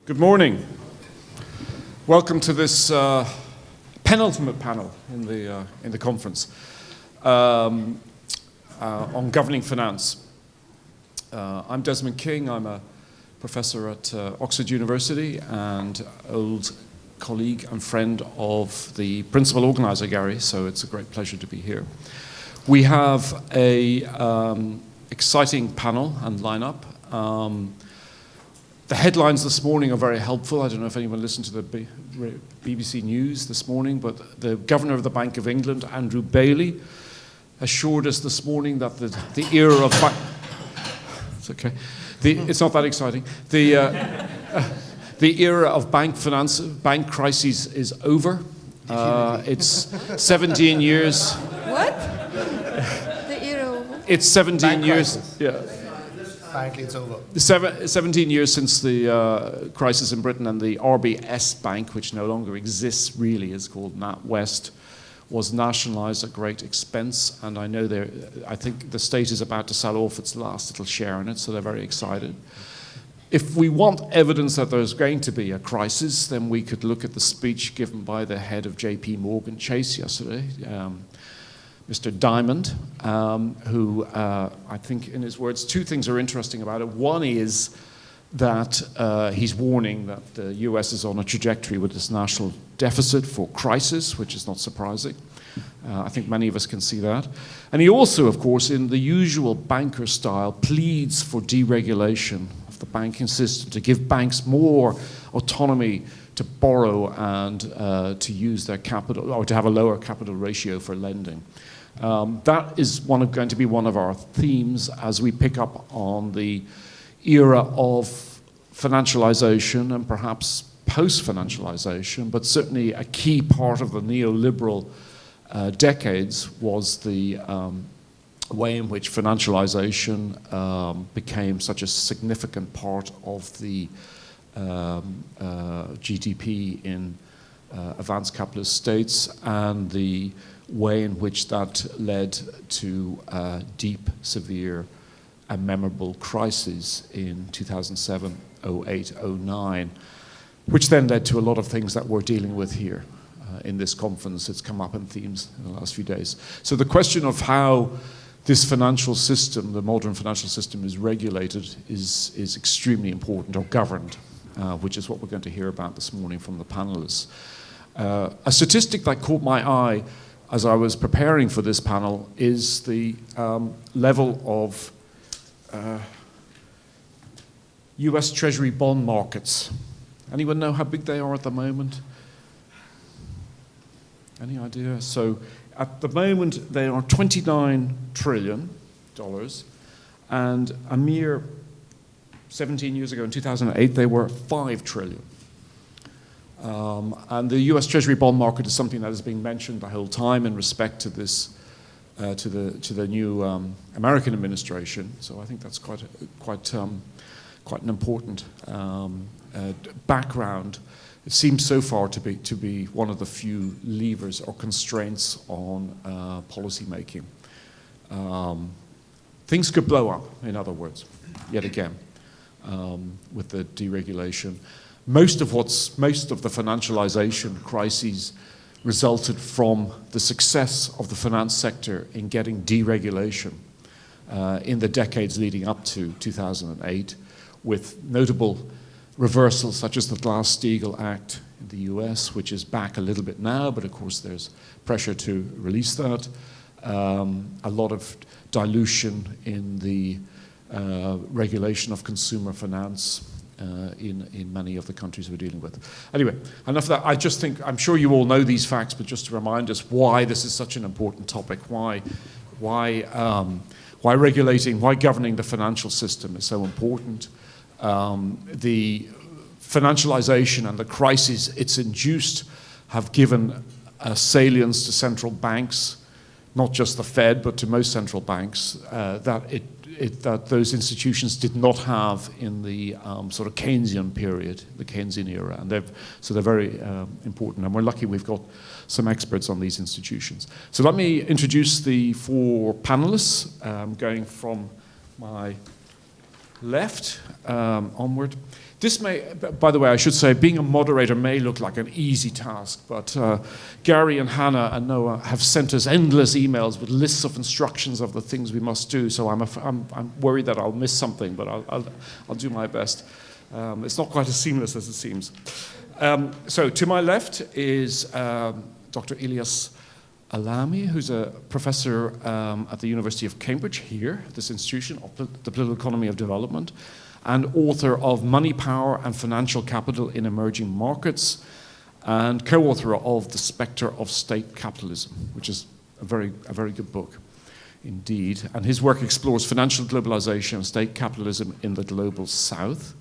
Good morning. Welcome to this penultimate panel in the conference on governing finance. I'm Desmond King. I'm a professor at Oxford University and old colleague and friend of the principal organizer, Gary, so it's a great pleasure to be here. We have a exciting panel and lineup. The headlines this morning are very helpful. I don't know if anyone listened to the BBC News this morning, but the Governor of the Bank of England, Andrew Bailey, assured us this morning that the era of it's okay. It's not that exciting. The era of bank crises is over. It's 17 years. What? The era of what? It's 17 bank years. Crisis. Yeah. Frankly, it's over. 17 years since the crisis in Britain, and the RBS Bank, which no longer exists really, is called NatWest, was nationalised at great expense. And I know I think the state is about to sell off its last little share in it, so they're very excited. If we want evidence that there's going to be a crisis, then we could look at the speech given by the head of JP Morgan Chase yesterday, Mr. Diamond, who I think in his words, two things are interesting about it. One is that he's warning that the US is on a trajectory with its national deficit for crisis, which is not surprising. I think many of us can see that. And he also, of course, in the usual banker style, pleads for deregulation of the banking system, to give banks more autonomy to borrow and to use their capital, or to have a lower capital ratio for lending. That is going to be one of our themes as we pick up on the era of financialization and perhaps post-financialization, but certainly a key part of the neoliberal decades was the way in which financialization became such a significant part of the GDP in advanced capitalist states, and the way in which that led to deep, severe, and memorable crises in 2007, 08, 09, which then led to a lot of things that we're dealing with here in this conference. It's come up in themes in the last few days. So the question of how this financial system, the modern financial system, is regulated is extremely important, or governed, which is what we're going to hear about this morning from the panelists. A statistic that caught my eye as I was preparing for this panel is the level of US Treasury bond markets. Anyone know how big they are at the moment? Any idea? So at the moment they are $29 trillion, and a mere 17 years ago in 2008 they were $5 trillion. And the US Treasury bond market is something that has been mentioned the whole time in respect to this, to the new American administration. So I think that's quite an important background. It seems so far to be one of the few levers or constraints on policy making. Things could blow up, in other words, yet again, with the deregulation. Most of the financialization crises resulted from the success of the finance sector in getting deregulation in the decades leading up to 2008, with notable reversals such as the Glass-Steagall Act in the US, which is back a little bit now, but of course there's pressure to release that. A lot of dilution in the regulation of consumer finance in many of the countries we're dealing with. Anyway, enough of that. I just think, I'm sure you all know these facts, but just to remind us why this is such an important topic, why regulating, why governing the financial system is so important. The financialization and the crises it's induced have given a salience to central banks, not just the Fed, but to most central banks, that those institutions did not have in the sort of Keynesian period, the Keynesian era, and they're very important. And we're lucky we've got some experts on these institutions. So let me introduce the four panelists, going from my left, onward. This may, by the way, I should say, being a moderator may look like an easy task, but Gary and Hannah and Noah have sent us endless emails with lists of instructions of the things we must do, so I'm worried that I'll miss something, but I'll do my best. It's not quite as seamless as it seems. So to my left is Dr. Ilias Alami, who's a professor at the University of Cambridge here, at this institution of the political economy of development, and author of Money, Power and Financial Capital in Emerging Markets, and co-author of The Spectre of State Capitalism, which is a very good book indeed. And his work explores financial globalization and state capitalism in the global south.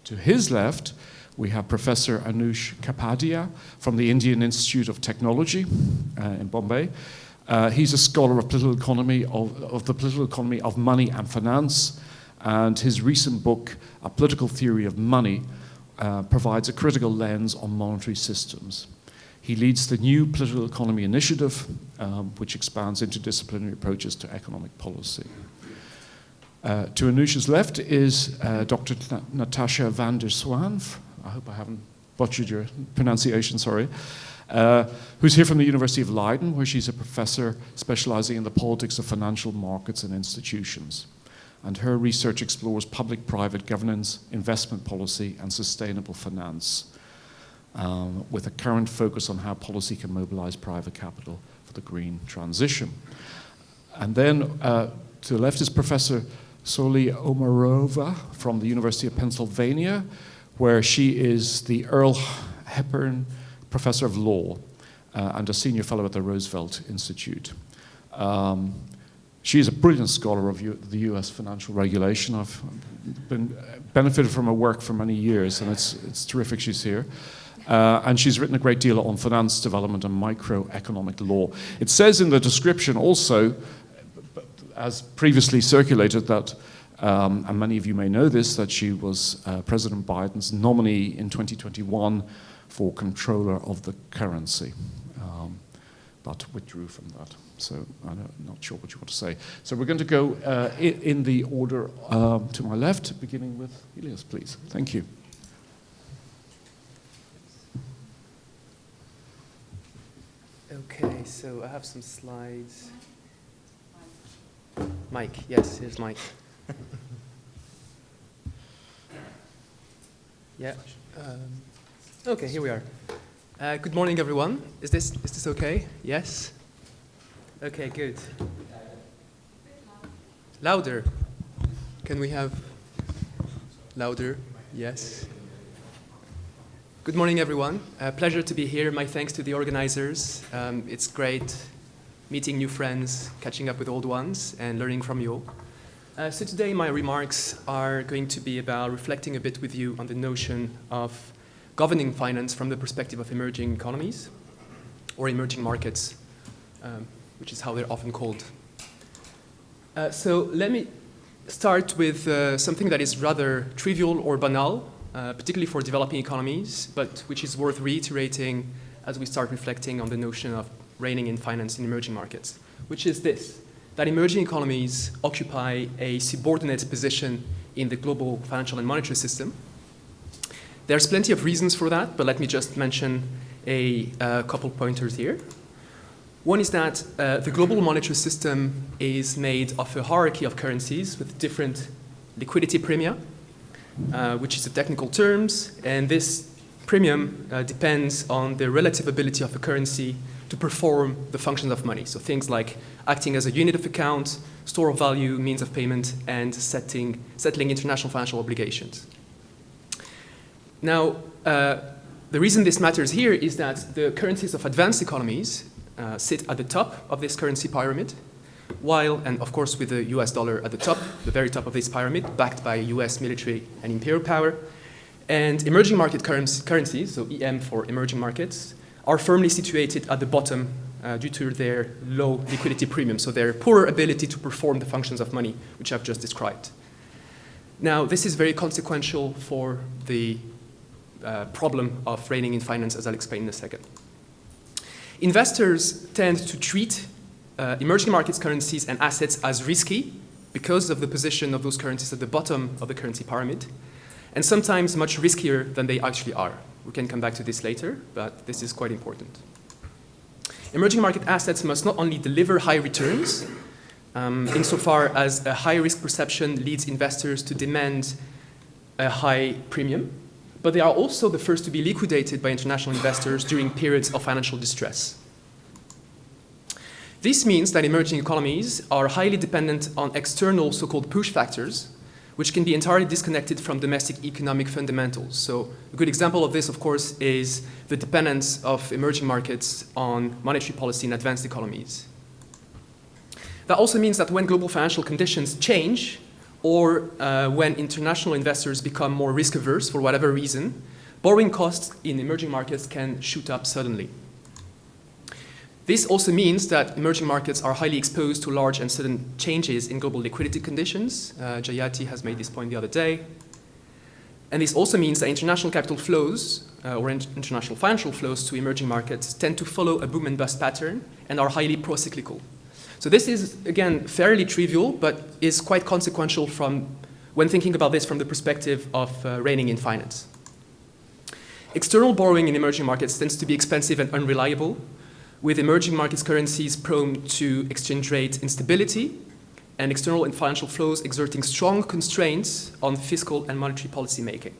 To his left, we have Professor Anush Kapadia from the Indian Institute of Technology in Bombay. He's a scholar of political economy, of the political economy of money and finance, and his recent book, A Political Theory of Money, provides a critical lens on monetary systems. He leads the New Political Economy Initiative, which expands interdisciplinary approaches to economic policy. To Anush's left is Dr. Natascha van der Zwan. I hope I haven't butchered your pronunciation, sorry. Who's here from the University of Leiden, where she's a professor specializing in the politics of financial markets and institutions. And her research explores public-private governance, investment policy, and sustainable finance, with a current focus on how policy can mobilize private capital for the green transition. And then to the left is Professor Saule Omarova from the University of Pennsylvania, where she is the Earl Hepburn Professor of Law and a senior fellow at the Roosevelt Institute. She is a brilliant scholar of the US financial regulation. I've benefited from her work for many years, and it's terrific she's here. And she's written a great deal on finance development and microeconomic law. It says in the description also, as previously circulated, that, and many of you may know this, that she was President Biden's nominee in 2021 for controller of the currency, but withdrew from that. So I'm not sure what you want to say. So we're going to go in the order to my left, beginning with Ilias, please. Thank you. Okay, so I have some slides. Mike, yes, here's Mike. Yeah. Okay, here we are. Good morning, everyone. Is this okay? Yes. Okay, good. Louder. Can we have louder? Yes. Good morning, everyone. Pleasure to be here. My thanks to the organizers. It's great meeting new friends, catching up with old ones, and learning from you all. So today my remarks are going to be about reflecting a bit with you on the notion of governing finance from the perspective of emerging economies, or emerging markets, which is how they're often called. So let me start with something that is rather trivial or banal, particularly for developing economies, but which is worth reiterating as we start reflecting on the notion of reigning in finance in emerging markets, which is this, that emerging economies occupy a subordinate position in the global financial and monetary system. There's plenty of reasons for that, but let me just mention a couple pointers here. One is that the global monetary system is made of a hierarchy of currencies with different liquidity premia, which is the technical terms, and this premium depends on the relative ability of a currency to perform the functions of money. So things like acting as a unit of account, store of value, means of payment, and settling international financial obligations. Now, the reason this matters here is that the currencies of advanced economies sit at the top of this currency pyramid, while, and of course with the US dollar at the top, the very top of this pyramid, backed by US military and imperial power, and emerging market currencies, so EM for emerging markets, are firmly situated at the bottom due to their low liquidity premium, so their poor ability to perform the functions of money, which I've just described. Now, this is very consequential for the problem of reigning in finance, as I'll explain in a second. Investors tend to treat emerging markets currencies and assets as risky because of the position of those currencies at the bottom of the currency pyramid, and sometimes much riskier than they actually are. We can come back to this later, but this is quite important. Emerging market assets must not only deliver high returns, insofar as a high risk perception leads investors to demand a high premium, but they are also the first to be liquidated by international investors during periods of financial distress. This means that emerging economies are highly dependent on external so-called push factors, which can be entirely disconnected from domestic economic fundamentals. So a good example of this, of course, is the dependence of emerging markets on monetary policy in advanced economies. That also means that when global financial conditions change, or when international investors become more risk-averse for whatever reason, borrowing costs in emerging markets can shoot up suddenly. This also means that emerging markets are highly exposed to large and sudden changes in global liquidity conditions. Jayati has made this point the other day. And this also means that international capital flows, or international financial flows to emerging markets tend to follow a boom and bust pattern and are highly pro-cyclical. So this is, again, fairly trivial, but is quite consequential when thinking about this from the perspective of reining in finance. External borrowing in emerging markets tends to be expensive and unreliable, with emerging markets currencies prone to exchange rate instability and external and financial flows exerting strong constraints on fiscal and monetary policy making.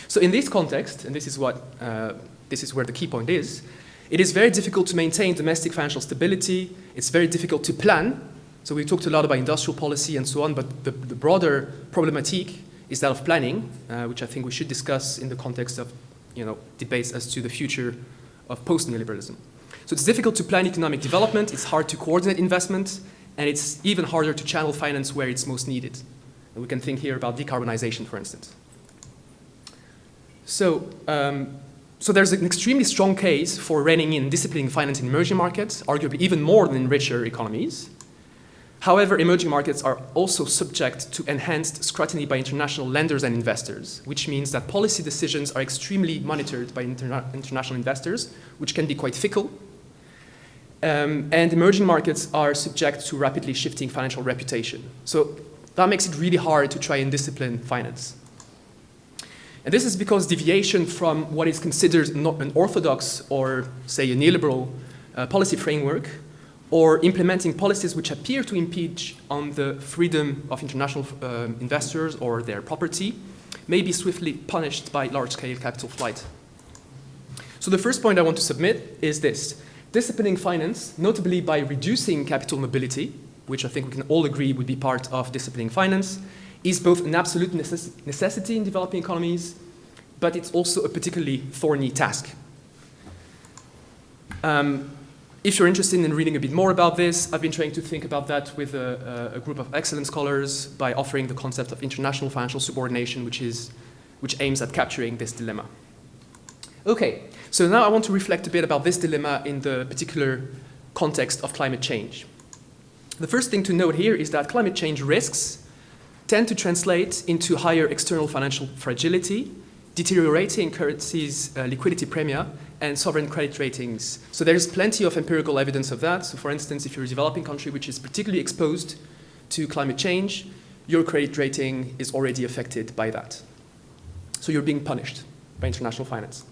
So in this context, and this is where the key point is, it is very difficult to maintain domestic financial stability. It's very difficult to plan. So we talked a lot about industrial policy and so on, but the broader problematique is that of planning, which I think we should discuss in the context of debates as to the future of post-neoliberalism. So it's difficult to plan economic development, it's hard to coordinate investment, and it's even harder to channel finance where it's most needed. And we can think here about decarbonization, for instance. So there's an extremely strong case for reining in disciplining finance in emerging markets, arguably even more than in richer economies. However, emerging markets are also subject to enhanced scrutiny by international lenders and investors, which means that policy decisions are extremely monitored by international investors, which can be quite fickle. And emerging markets are subject to rapidly shifting financial reputation. So that makes it really hard to try and discipline finance. And this is because deviation from what is considered not an orthodox or, say, a neoliberal policy framework, or implementing policies which appear to impinge on the freedom of international investors or their property, may be swiftly punished by large-scale capital flight. So the first point I want to submit is this. Disciplining finance, notably by reducing capital mobility, which I think we can all agree would be part of disciplining finance, is both an absolute necessity in developing economies, but it's also a particularly thorny task. If you're interested in reading a bit more about this, I've been trying to think about that with a group of excellent scholars by offering the concept of international financial subordination, which aims at capturing this dilemma. Okay, so now I want to reflect a bit about this dilemma in the particular context of climate change. The first thing to note here is that climate change risks tend to translate into higher external financial fragility, deteriorating currencies' liquidity premia, and sovereign credit ratings. So there's plenty of empirical evidence of that. So for instance, if you're a developing country which is particularly exposed to climate change, your credit rating is already affected by that. So you're being punished by international finance.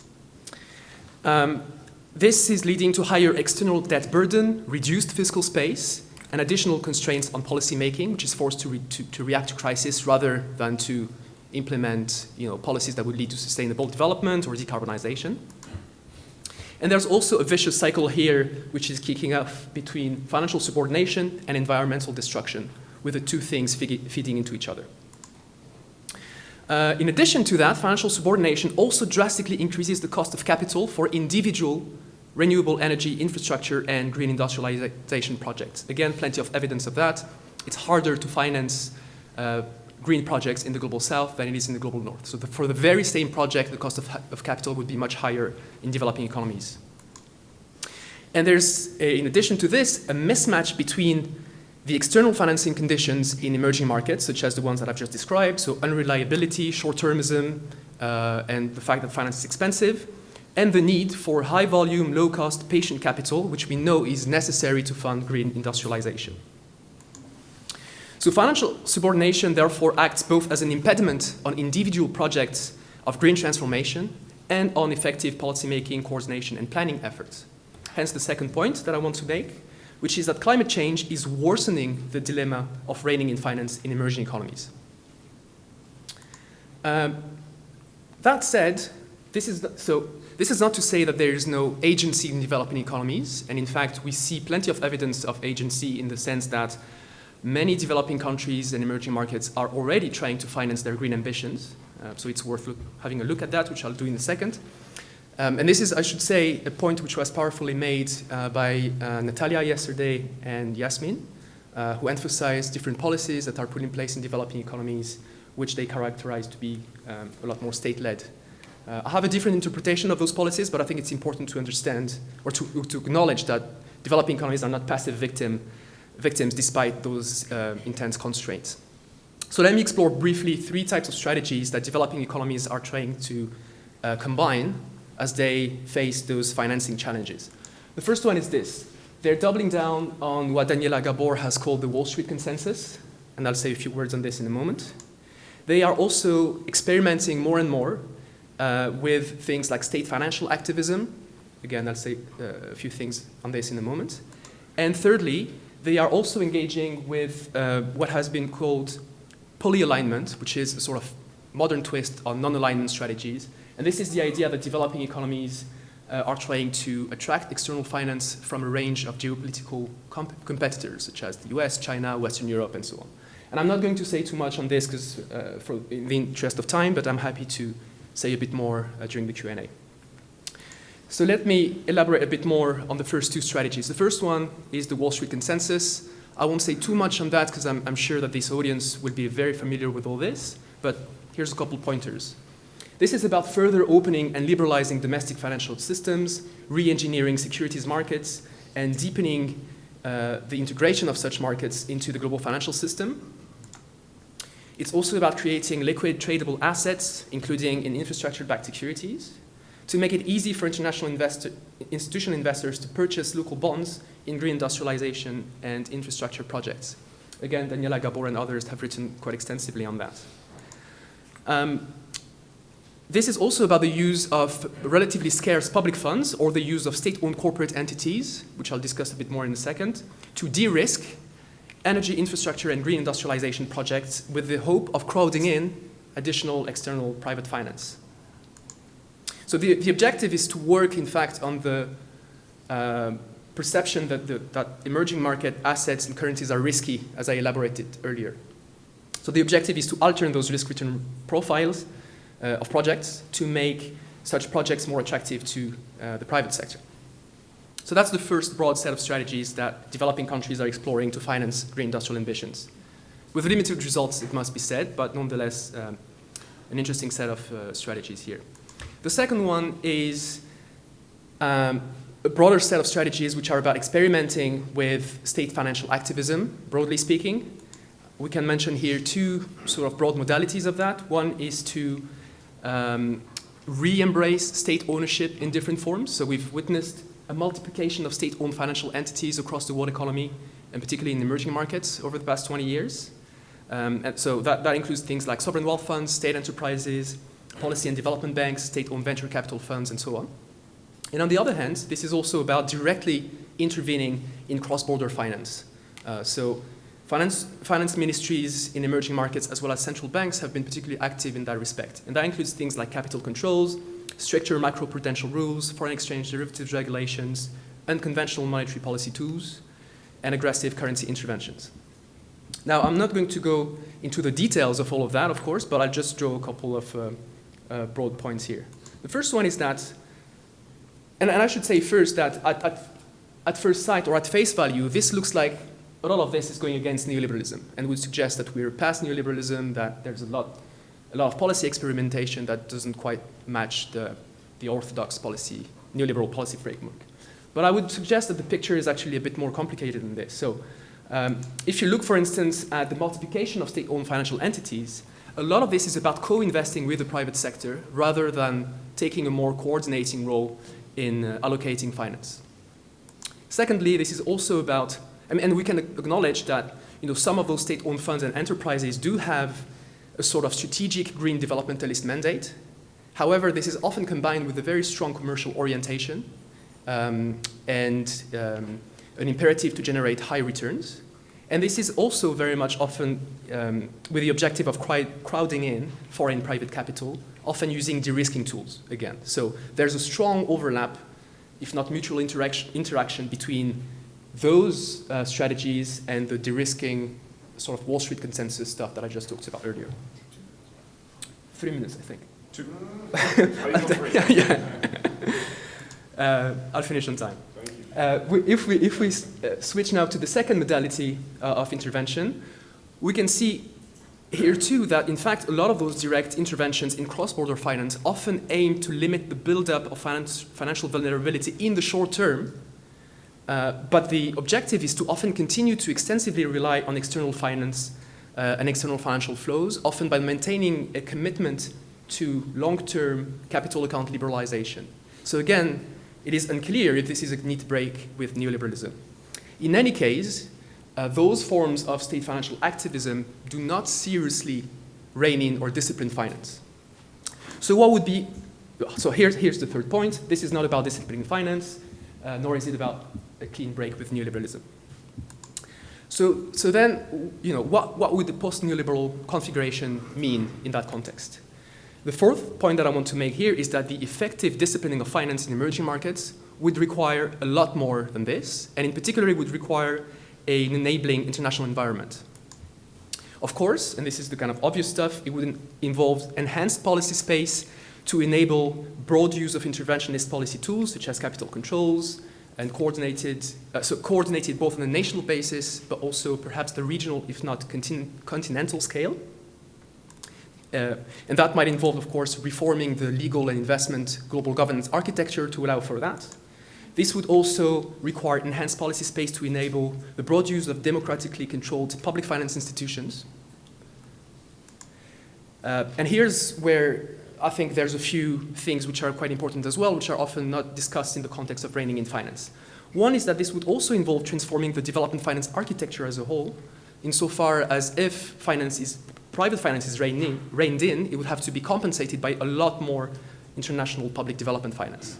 This is leading to higher external debt burden, reduced fiscal space, and additional constraints on policy making, which is forced to react to crisis rather than to implement policies that would lead to sustainable development or decarbonization. And there's also a vicious cycle here which is kicking off between financial subordination and environmental destruction, with the two things feeding into each other. In addition to that, financial subordination also drastically increases the cost of capital for individual renewable energy infrastructure and green industrialization projects. Again, plenty of evidence of that. It's harder to finance green projects in the global south than it is in the global north. So for the very same project, the cost of capital would be much higher in developing economies. And there's, in addition to this, a mismatch between the external financing conditions in emerging markets, such as the ones that I've just described, so unreliability, short-termism, and the fact that finance is expensive, and the need for high-volume, low-cost, patient capital, which we know is necessary to fund green industrialization. So financial subordination therefore acts both as an impediment on individual projects of green transformation and on effective policymaking, coordination, and planning efforts. Hence the second point that I want to make, which is that climate change is worsening the dilemma of reining in finance in emerging economies. That said, this is not to say that there is no agency in developing economies, and in fact, we see plenty of evidence of agency in the sense that many developing countries and emerging markets are already trying to finance their green ambitions. So it's worth having a look at that, which I'll do in a second. And this is, I should say, a point which was powerfully made by Natalia yesterday and Yasmin, who emphasized different policies that are put in place in developing economies, which they characterize to be a lot more state-led. I have a different interpretation of those policies, but I think it's important to understand or to acknowledge that developing economies are not passive victims despite those intense constraints. So let me explore briefly three types of strategies that developing economies are trying to combine as they face those financing challenges. The first one is this. They're doubling down on what Daniela Gabor has called the Wall Street consensus, and I'll say a few words on this in a moment. They are also experimenting more and more with things like state financial activism. Again, I'll say a few things on this in a moment. And thirdly, they are also engaging with what has been called polyalignment, which is a sort of modern twist on non-alignment strategies. And this is the idea that developing economies are trying to attract external finance from a range of geopolitical competitors, such as the US, China, Western Europe, and so on. And I'm not going to say too much on this because, in the interest of time, but I'm happy to say a bit more during the Q&A. So let me elaborate a bit more on the first two strategies. The first one is the Wall Street consensus. I won't say too much on that because I'm sure that this audience will be very familiar with all this, but here's a couple pointers. This is about further opening and liberalizing domestic financial systems, re-engineering securities markets, and deepening the integration of such markets into the global financial system. It's also about creating liquid tradable assets, including in infrastructure-backed securities, to make it easy for international institutional investors to purchase local bonds in green industrialization and infrastructure projects. Again, Daniela Gabor and others have written quite extensively on that. This is also about the use of relatively scarce public funds or the use of state-owned corporate entities, which I'll discuss a bit more in a second, to de-risk energy infrastructure and green industrialization projects with the hope of crowding in additional external private finance. So the objective is to work, in fact, on the perception that emerging market assets and currencies are risky, as I elaborated earlier. So the objective is to alter those risk-return profiles of projects to make such projects more attractive to the private sector. So that's the first broad set of strategies that developing countries are exploring to finance green industrial ambitions. With limited results, it must be said, but nonetheless, an interesting set of strategies here. The second one is a broader set of strategies which are about experimenting with state financial activism, broadly speaking. We can mention here two sort of broad modalities of that. One is to re-embrace state ownership in different forms. So we've witnessed a multiplication of state-owned financial entities across the world economy, and particularly in emerging markets over the past 20 years. And so that includes things like sovereign wealth funds, state enterprises, policy and development banks, state-owned venture capital funds, and so on. And on the other hand, this is also about directly intervening in cross-border finance. So finance ministries in emerging markets as well as central banks have been particularly active in that respect. And that includes things like capital controls, stricter macroprudential rules, foreign exchange derivatives regulations, unconventional monetary policy tools, and aggressive currency interventions. Now, I'm not going to go into the details of all of that, of course, but I'll just draw a couple of broad points here. The first one is that, and I should say first that at first sight or at face value, this looks like a lot of this is going against neoliberalism and would suggest that we're past neoliberalism, that there's a lot of policy experimentation that doesn't quite match the orthodox policy, neoliberal policy framework. But I would suggest that the picture is actually a bit more complicated than this. So if you look, for instance, at the multiplication of state-owned financial entities, a lot of this is about co-investing with the private sector rather than taking a more coordinating role in allocating finance. Secondly, this is also about, and we can acknowledge that some of those state-owned funds and enterprises do have a sort of strategic green developmentalist mandate. However, this is often combined with a very strong commercial orientation and an imperative to generate high returns. And this is also very much often with the objective of crowding in foreign private capital, often using de-risking tools again. So there's a strong overlap, if not mutual interaction between those strategies and the de-risking sort of Wall Street consensus stuff that I just talked about earlier. 3 minutes, I think. 2. Yeah. I'll finish on time. If we switch now to the second modality of intervention, we can see here too that in fact a lot of those direct interventions in cross-border finance often aim to limit the buildup of financial vulnerability in the short term, but the objective is to often continue to extensively rely on external finance and external financial flows, often by maintaining a commitment to long-term capital account liberalization. So again, it is unclear if this is a neat break with neoliberalism. In any case, those forms of state financial activism do not seriously rein in or discipline finance. So what would be, so here's the third point. This is not about disciplining finance, nor is it about a clean break with neoliberalism. So then, what would the post-neoliberal configuration mean in that context? The fourth point that I want to make here is that the effective disciplining of finance in emerging markets would require a lot more than this, and in particular it would require an enabling international environment. Of course, and this is the kind of obvious stuff, it would involve enhanced policy space to enable broad use of interventionist policy tools such as capital controls and coordinated both on a national basis but also perhaps the regional, if not continental scale. And that might involve, of course, reforming the legal and investment global governance architecture to allow for that. This would also require enhanced policy space to enable the broad use of democratically controlled public finance institutions. And here's where I think there's a few things which are quite important as well, which are often not discussed in the context of reining in finance. One is that this would also involve transforming the development finance architecture as a whole, insofar as if private finance is reined in, it would have to be compensated by a lot more international public development finance.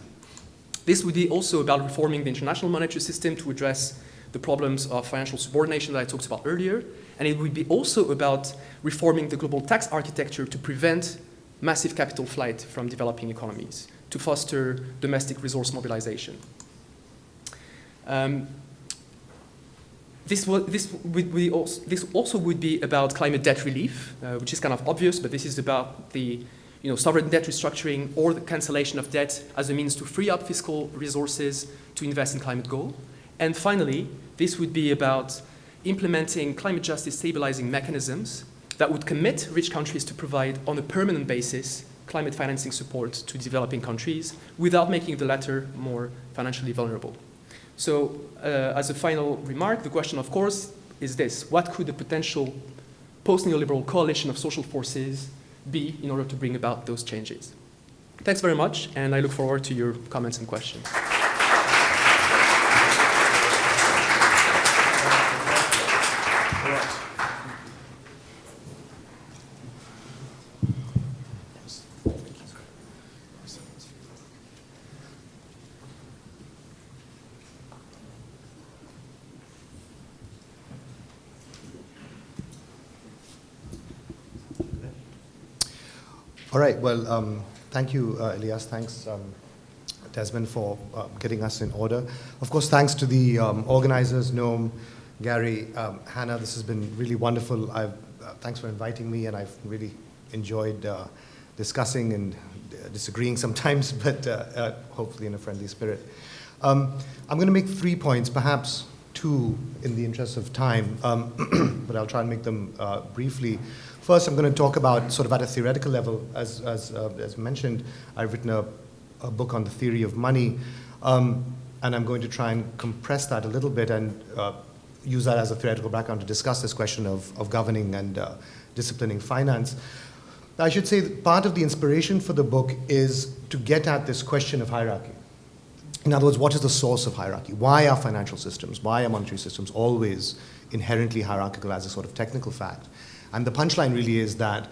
This would be also about reforming the international monetary system to address the problems of financial subordination that I talked about earlier, and it would be also about reforming the global tax architecture to prevent massive capital flight from developing economies, to foster domestic resource mobilization. This also would be about climate debt relief, which is kind of obvious, but this is about the sovereign debt restructuring or the cancellation of debt as a means to free up fiscal resources to invest in climate goal. And finally, this would be about implementing climate justice stabilizing mechanisms that would commit rich countries to provide on a permanent basis climate financing support to developing countries without making the latter more financially vulnerable. So as a final remark, the question, of course, is this. What could a potential post-neoliberal coalition of social forces be in order to bring about those changes? Thanks very much, and I look forward to your comments and questions. All right, well, thank you, Ilias. Thanks, Desmond, for getting us in order. Of course, thanks to the organizers, Noam, Gary, Hannah. This has been really wonderful. Thanks for inviting me, and I've really enjoyed discussing and disagreeing sometimes, but hopefully in a friendly spirit. I'm going to make 3 points, perhaps 2 in the interest of time, but I'll try and make them briefly. First, I'm going to talk about, sort of at a theoretical level, as mentioned, I've written a book on the theory of money, and I'm going to try and compress that a little bit and use that as a theoretical background to discuss this question of governing and disciplining finance. I should say that part of the inspiration for the book is to get at this question of hierarchy. In other words, what is the source of hierarchy? Why are financial systems, why are monetary systems always inherently hierarchical as a sort of technical fact? And the punchline really is that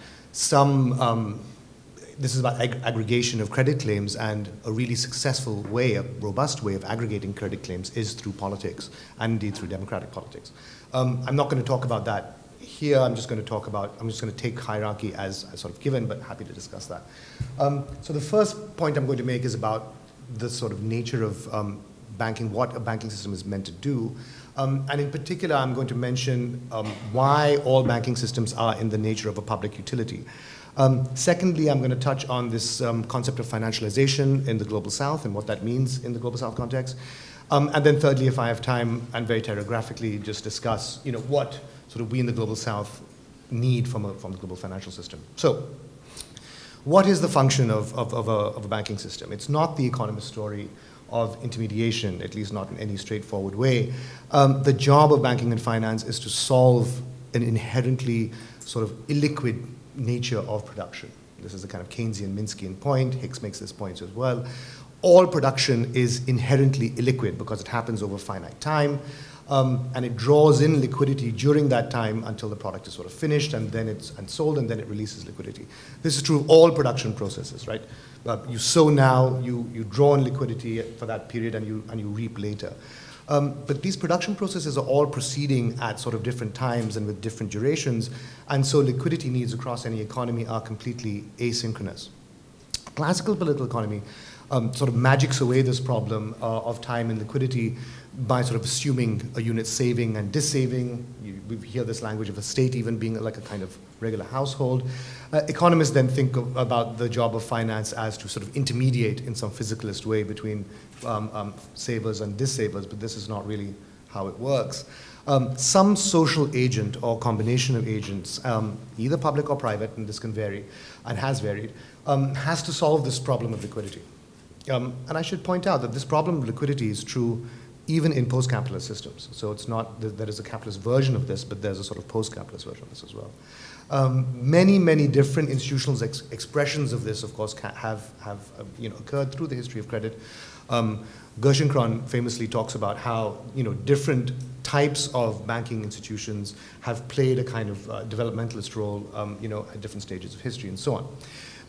this is about aggregation of credit claims, and a really successful way, a robust way of aggregating credit claims is through politics, and indeed through democratic politics. I'm not going to talk about that here. I'm just going to take hierarchy as sort of given, but happy to discuss that. So the first point I'm going to make is about the sort of nature of banking, what a banking system is meant to do. And in particular, I'm going to mention why all banking systems are in the nature of a public utility. Secondly, I'm going to touch on this concept of financialization in the Global South and what that means in the Global South context. And then thirdly, if I have time, and very telegraphically, just discuss what sort of we in the Global South need from the global financial system. So, what is the function of a banking system? It's not the economist story of intermediation, at least not in any straightforward way. The job of banking and finance is to solve an inherently sort of illiquid nature of production. This is a kind of Keynesian, Minskian point. Hicks makes this point as well. All production is inherently illiquid because it happens over finite time, and it draws in liquidity during that time until the product is sort of finished, and then it's sold, and then it releases liquidity. This is true of all production processes, right? You sow now, you draw in liquidity for that period, and you reap later. But these production processes are all proceeding at sort of different times and with different durations, and so liquidity needs across any economy are completely asynchronous. Classical political economy sort of magics away this problem of time and liquidity by sort of assuming a unit saving and dissaving. We hear this language of a state even being like a kind of regular household. Economists then think about the job of finance as to sort of intermediate in some physicalist way between savers and dissavers, but this is not really how it works. Some social agent or combination of agents, either public or private, and this can vary and has varied, has to solve this problem of liquidity. And I should point out that this problem of liquidity is true even in post-capitalist systems. So it's not that there is a capitalist version of this, but there's a sort of post-capitalist version of this as well. Many different institutional expressions of this, of course, have occurred through the history of credit. Gerschenkron famously talks about how different types of banking institutions have played a kind of developmentalist role at different stages of history and so on.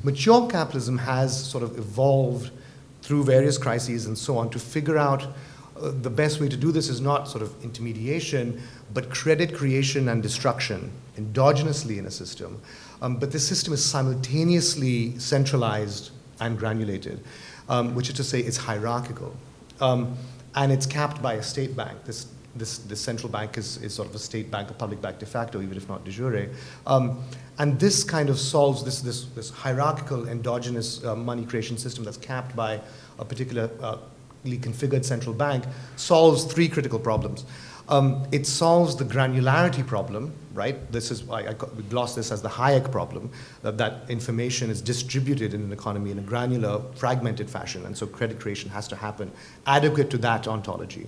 Mature capitalism has sort of evolved through various crises and so on to figure out the best way to do this is not sort of intermediation, but credit creation and destruction endogenously in a system. But this system is simultaneously centralized and granulated, which is to say it's hierarchical. And it's capped by a state bank. This central bank is sort of a state bank, a public bank de facto, even if not de jure. And this kind of solves this hierarchical endogenous money creation system that's capped by a particularly configured central bank, solves three critical problems. It solves the granularity problem, right? This is why we gloss this as the Hayek problem, that information is distributed in an economy in a granular, fragmented fashion, and so credit creation has to happen adequate to that ontology.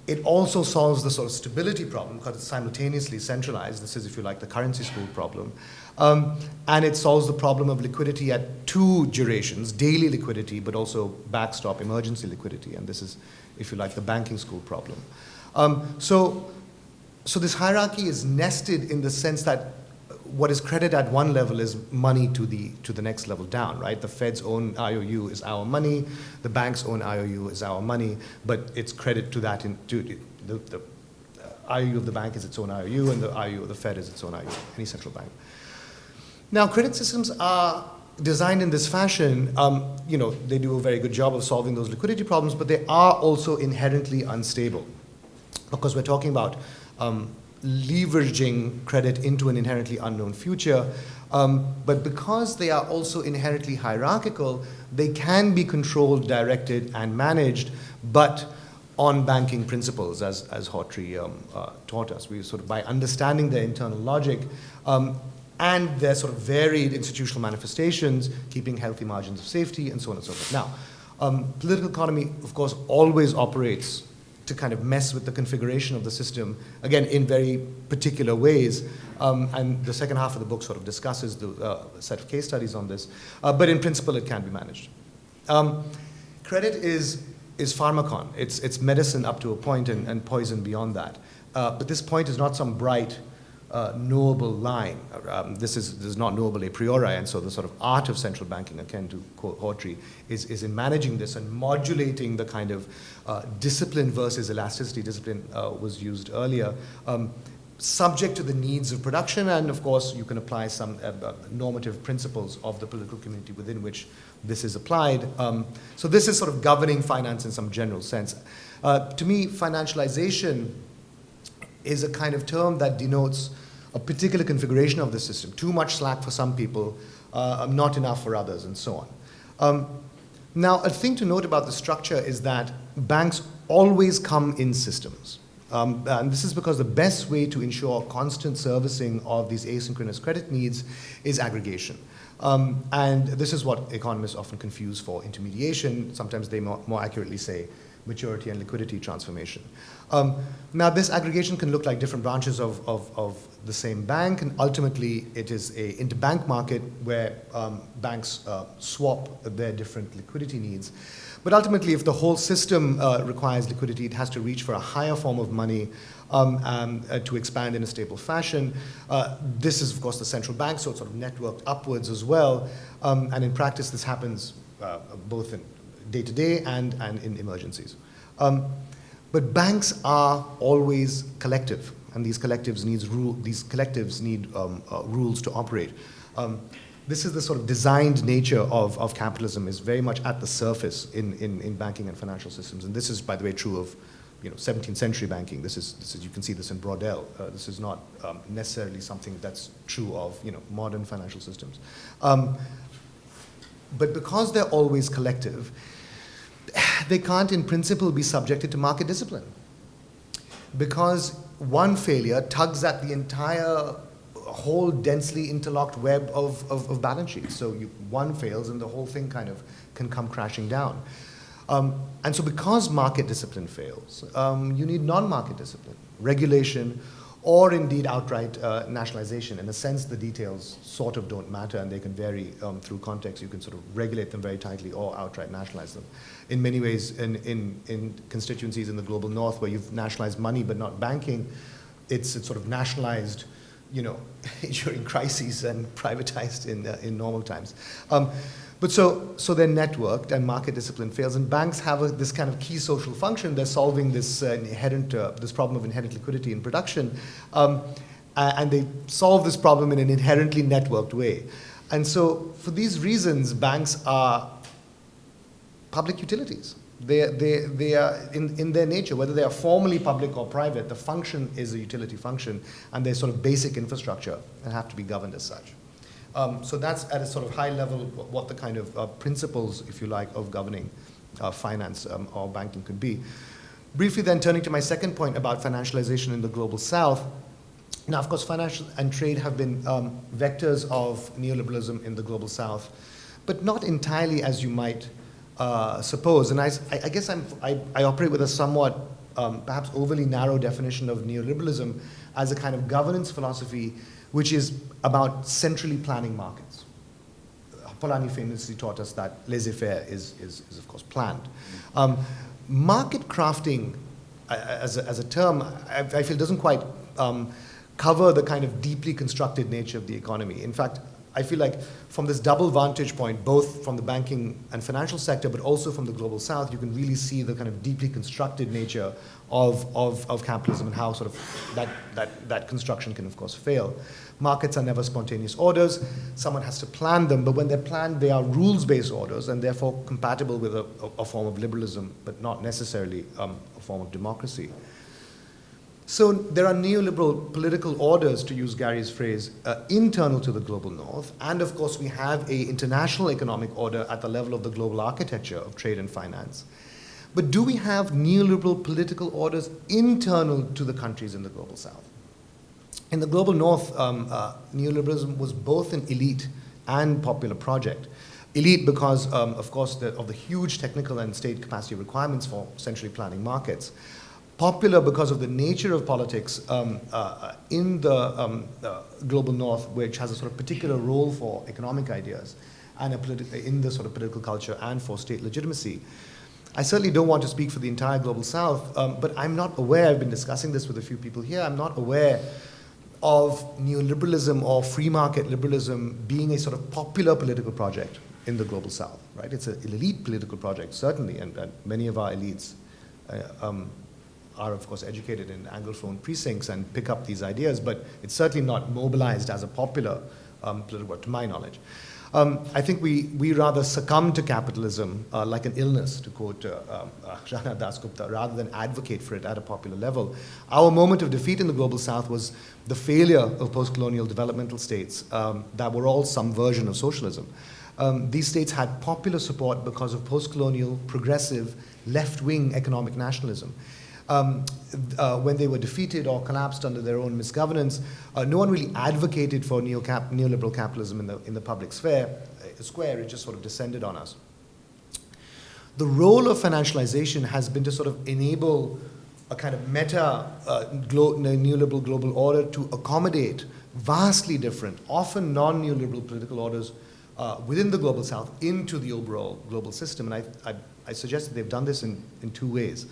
It also solves the sort of stability problem because it's simultaneously centralized. This is, if you like, the currency school problem. And it solves the problem of liquidity at two durations, daily liquidity, but also backstop emergency liquidity. And this is, if you like, the banking school problem. So this hierarchy is nested in the sense that what is credit at one level is money to the next level down, right? The Fed's own IOU is our money, the bank's own IOU is our money, but it's credit to that. The IOU of the bank is its own IOU, and the IOU of the Fed is its own IOU, any central bank. Now, credit systems are designed in this fashion. They do a very good job of solving those liquidity problems, but they are also inherently unstable because we're talking about leveraging credit into an inherently unknown future. But because they are also inherently hierarchical, they can be controlled, directed, and managed, but on banking principles, as Hawtrey taught us. We sort of, by understanding their internal logic and their sort of varied institutional manifestations, keeping healthy margins of safety, and so on and so forth. Now, political economy, of course, always operates to kind of mess with the configuration of the system, again, in very particular ways. And the second half of the book sort of discusses the set of case studies on this. But in principle, it can be managed. credit is pharmacon. It's medicine up to a point and poison beyond that. But this point is not some bright, knowable line. This is not knowable a priori, and so the sort of art of central banking, akin to Hortry, is in managing this and modulating the kind of discipline versus elasticity. Discipline was used earlier. Subject to the needs of production, and of course you can apply some normative principles of the political community within which this is applied. So this is sort of governing finance in some general sense. To me, financialization is a kind of term that denotes a particular configuration of the system. Too much slack for some people, not enough for others, and so on. Now, a thing to note about the structure is that banks always come in systems. And this is because the best way to ensure constant servicing of these asynchronous credit needs is aggregation. And this is what economists often confuse for intermediation. Sometimes they more accurately say maturity and liquidity transformation. Now, this aggregation can look like different branches of the same bank, and ultimately it is an interbank market where banks swap their different liquidity needs. But ultimately, if the whole system requires liquidity, it has to reach for a higher form of money to expand in a stable fashion. This is, of course, the central bank, so it's sort of networked upwards as well. And in practice, this happens both in day-to-day and in emergencies. But banks are always collective, and these collectives need rules to operate. This is the sort of designed nature of capitalism, is very much at the surface in banking and financial systems. And this is, by the way, true of 17th century banking. This is you can see this in Braudel. This is not necessarily something that's true of modern financial systems. But because they're always collective, they can't in principle be subjected to market discipline. Because one failure tugs at the entire whole densely interlocked web of balance sheets. So one fails and the whole thing kind of can come crashing down. And so because market discipline fails, you need non-market discipline, regulation, or indeed outright nationalization. In a sense, the details sort of don't matter, and they can vary through context. You can sort of regulate them very tightly or outright nationalize them. In many ways, in constituencies in the global north where you've nationalized money but not banking, it's sort of nationalized during crises and privatized in normal times. But so they're networked, and market discipline fails, and banks have this kind of key social function. They're solving this this problem of inherent liquidity in production, and they solve this problem in an inherently networked way. And so for these reasons, banks are public utilities. They are in their nature, whether they are formally public or private, the function is a utility function, and they're sort of basic infrastructure and have to be governed as such. So that's at a sort of high level what the kind of principles, if you like, of governing finance or banking could be. Briefly then turning to my second point about financialization in the global south. Now, of course, financial and trade have been vectors of neoliberalism in the global south, but not entirely as you might suppose. And I guess I operate with a somewhat perhaps overly narrow definition of neoliberalism as a kind of governance philosophy which is about centrally planning markets. Polanyi famously taught us that laissez-faire is of course planned. Market crafting as a term, I feel doesn't quite cover the kind of deeply constructed nature of the economy. In fact, I feel like from this double vantage point, both from the banking and financial sector, but also from the global south, you can really see the kind of deeply constructed nature of capitalism and how sort of that construction can, of course, fail. Markets are never spontaneous orders. Someone has to plan them, but when they're planned, they are rules-based orders and therefore compatible with a form of liberalism, but not necessarily a form of democracy. So there are neoliberal political orders, to use Gary's phrase, internal to the global north. And of course, we have an international economic order at the level of the global architecture of trade and finance. But do we have neoliberal political orders internal to the countries in the global south? In the global north, neoliberalism was both an elite and popular project. Elite because, of course, of the huge technical and state capacity requirements for centrally planning markets. Popular because of the nature of politics in the global north, which has a sort of particular role for economic ideas and in the sort of political culture and for state legitimacy. I certainly don't want to speak for the entire Global South, but I'm not aware, I've been discussing this with a few people here, I'm not aware of neoliberalism or free market liberalism being a sort of popular political project in the Global South, right? It's an elite political project, certainly, and many of our elites are, of course, educated in Anglophone precincts and pick up these ideas, but it's certainly not mobilized as a popular political, to my knowledge. I think we rather succumb to capitalism like an illness, to quote Rana Dasgupta, rather than advocate for it at a popular level. Our moment of defeat in the Global South was the failure of post-colonial developmental states that were all some version of socialism. These states had popular support because of post-colonial, progressive, left-wing economic nationalism. When they were defeated or collapsed under their own misgovernance, no one really advocated for neoliberal capitalism in the public square. It just sort of descended on us. The role of financialization has been to sort of enable a kind of meta neoliberal global order to accommodate vastly different, often non-neoliberal political orders within the Global South into the overall global system. And I suggest that they've done this in two ways.